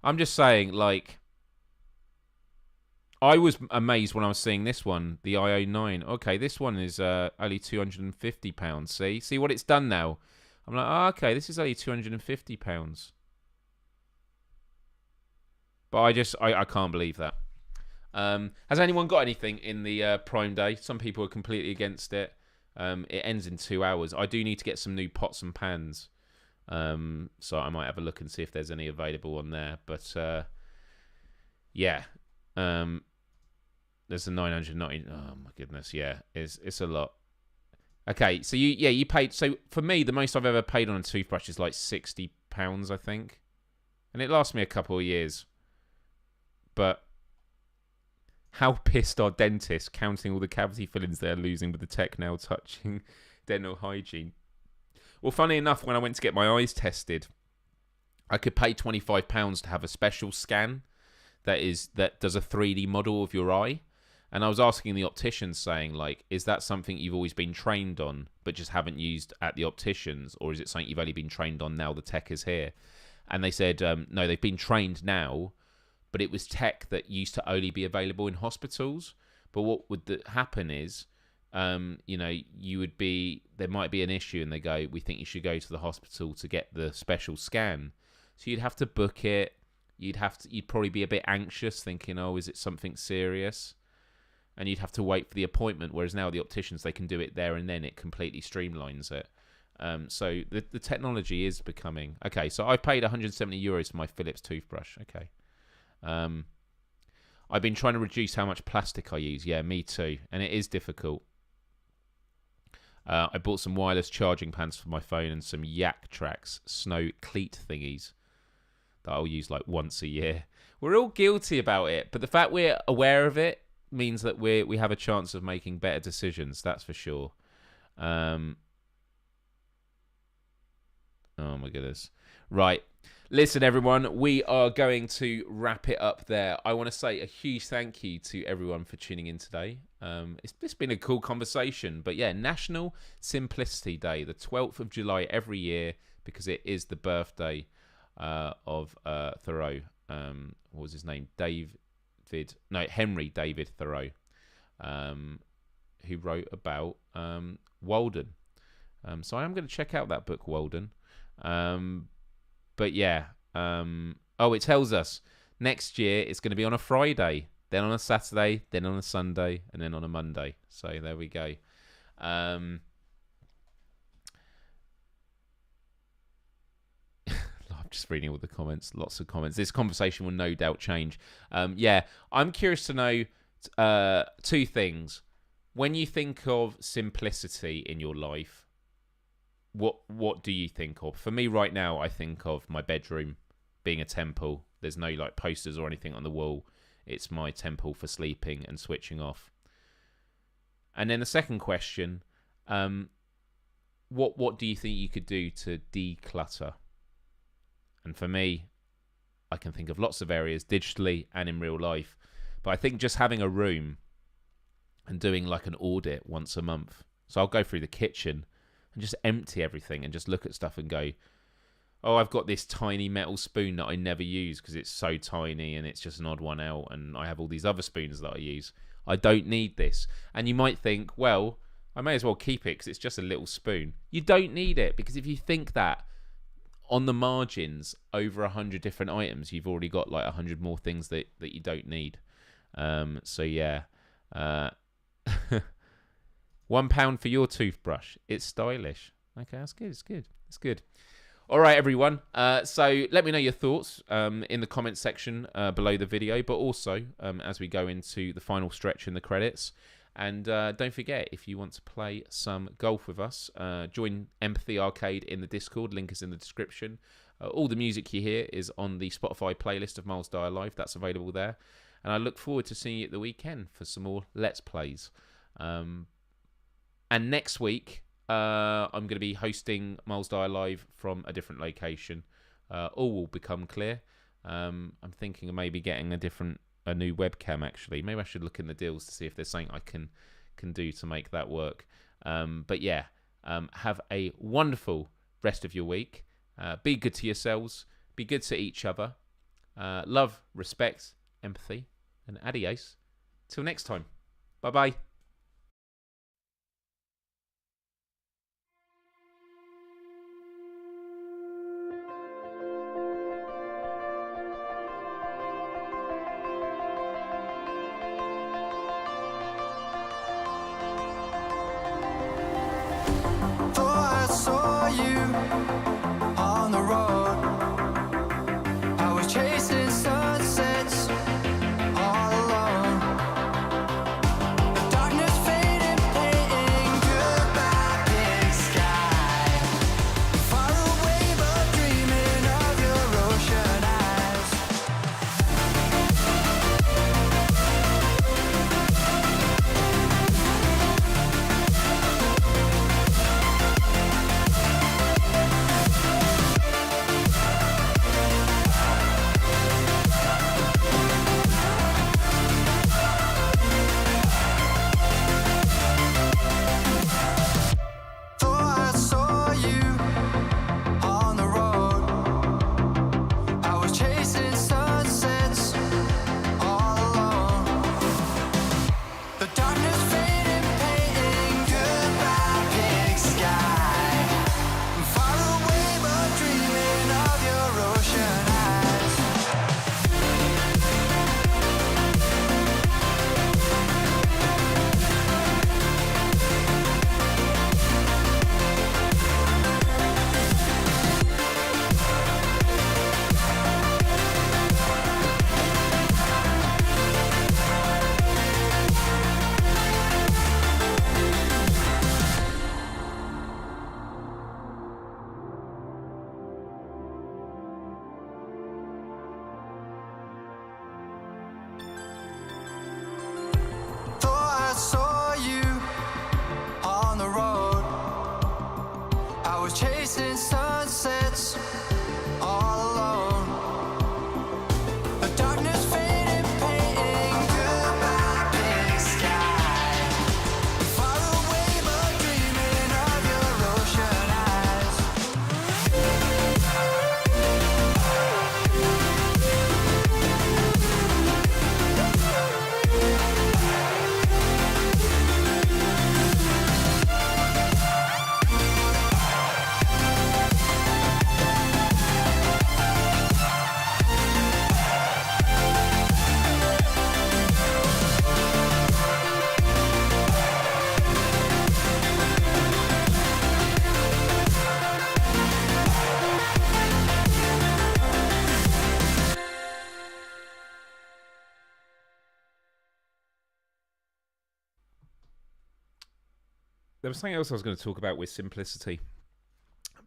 I'm just saying, like, I was amazed when I was seeing this one, the IO9. Okay, this one is only £250. See what it's done now. I'm like, oh, okay, this is only £250. But I can't believe that. Has anyone got anything in the Prime Day? Some people are completely against it. It ends in 2 hours. I do need to get some new pots and pans. So I might have a look and see if there's any available on there. But yeah. There's a 990. Oh my goodness, yeah, it's a lot. Okay, so you paid. So for me, the most I've ever paid on a toothbrush is like £60, I think, and it lasts me a couple of years. But how pissed are dentists counting all the cavity fillings they're losing with the tech now touching dental hygiene? Well, funny enough, when I went to get my eyes tested, I could pay £25 to have a special scan that does a 3D model of your eye. And I was asking the optician, saying, like, is that something you've always been trained on, but just haven't used at the opticians? Or is it something you've only been trained on now the tech is here? And they said, no, they've been trained now, but it was tech that used to only be available in hospitals. But what would happen is, you would be, there might be an issue, and they go, we think you should go to the hospital to get the special scan. So you'd have to book it. You'd probably be a bit anxious, thinking, oh, is it something serious? And you'd have to wait for the appointment, whereas now the opticians, they can do it there and then. It completely streamlines it. So the technology is becoming... Okay, so I paid €170 for my Philips toothbrush. Okay. I've been trying to reduce how much plastic I use. Yeah, me too. And it is difficult. I bought some wireless charging pans for my phone and some Yak Tracks snow cleat thingies that I'll use like once a year. We're all guilty about it, but the fact we're aware of it means that we have a chance of making better decisions. That's for sure. Oh my goodness. Right. Listen, everyone, we are going to wrap it up there. I want to say a huge thank you to everyone for tuning in today. It's been a cool conversation. But yeah, National Simplicity Day, the 12th of July every year, because it is the birthday of Thoreau. What was his name? Henry David Thoreau, who wrote about Walden. So I am going to check out that book, Walden. But yeah, it tells us next year it's going to be on a Friday, then on a Saturday, then on a Sunday, and then on a Monday. So there we go. I'm just reading all the comments, lots of comments. This conversation will no doubt change. I'm curious to know two things. When you think of simplicity in your life, what do you think of? For me right now, I think of my bedroom being a temple. There's no like posters or anything on the wall. It's my temple for sleeping and switching off. And then the second question, what do you think you could do to declutter? And for me, I can think of lots of areas digitally and in real life. But I think just having a room and doing like an audit once a month. So I'll go through the kitchen and just empty everything and just look at stuff and go, oh, I've got this tiny metal spoon that I never use because it's so tiny and it's just an odd one out. And I have all these other spoons that I use. I don't need this. And you might think, well, I may as well keep it because it's just a little spoon. You don't need it, because if you think that, on the margins, over 100 different items, you've already got like 100 more things that you don't need. So yeah, £1 for your toothbrush. It's stylish. Okay, that's good. It's good. All right, everyone. So let me know your thoughts in the comments section below the video, but also as we go into the final stretch in the credits. And don't forget, if you want to play some golf with us, join Empathy Arcade in the Discord. Link is in the description. All the music you hear is on the Spotify playlist of Myles Dyer Live. That's available there. And I look forward to seeing you at the weekend for some more Let's Plays. And next week, I'm going to be hosting Myles Dyer Live from a different location. All will become clear. I'm thinking of maybe getting a new webcam, actually. Maybe I should look in the deals to see if there's something I can do to make that work. But yeah, have a wonderful rest of your week. Be good to yourselves. Be good to each other. Love, respect, empathy, and adios. Till next time. Bye-bye. Thought I saw you on the road. I was chasing sunsets all alone. The darkness faded, painting goodbye big sky. Far away but dreaming of your ocean eyes. Thought I saw you on the road. I was chasing sunsets all alone. The darkness faded, painting goodbye big sky. Far away but dreaming of your ocean eyes. Thought I saw you on the road. I was chasing sunsets all alone. The darkness faded, painting goodbye big sky. Far away but dreaming of your ocean eyes. There was something else I was going to talk about with simplicity,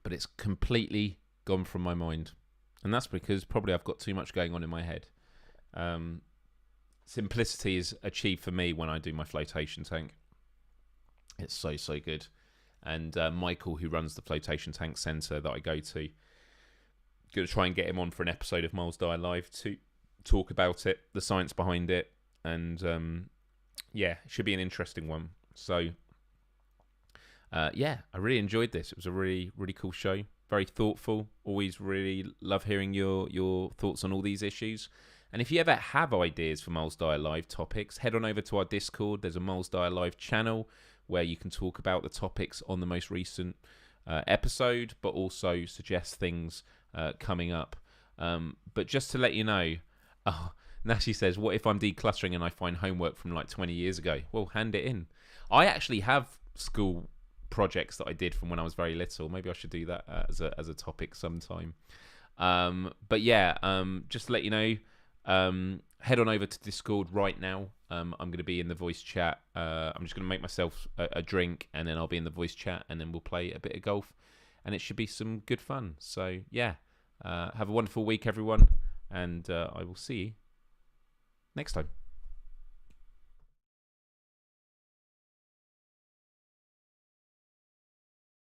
but it's completely gone from my mind. And that's because probably I've got too much going on in my head. Simplicity is achieved for me when I do my flotation tank. It's so, so good. And Michael, who runs the flotation tank centre that I go to, going to try and get him on for an episode of Myles Dyer Live to talk about it, the science behind it. And yeah, it should be an interesting one. So yeah, I really enjoyed this. It was a really, really cool show. Very thoughtful. Always really love hearing your thoughts on all these issues. And if you ever have ideas for Myles Dyer Live topics, head on over to our Discord. There's a Myles Dyer Live channel where you can talk about the topics on the most recent episode, but also suggest things coming up. But just to let you know, Nashi says, what if I'm decluttering and I find homework from like 20 years ago? Well, hand it in. I actually have school projects that I did from when I was very little. Maybe I should do that as a topic sometime. But yeah, just to let you know, head on over to Discord right now. I'm going to be in the voice chat. I'm just going to make myself a drink, and then I'll be in the voice chat, and then we'll play a bit of golf, and it should be some good fun. So yeah, have a wonderful week, everyone, and I will see you next time.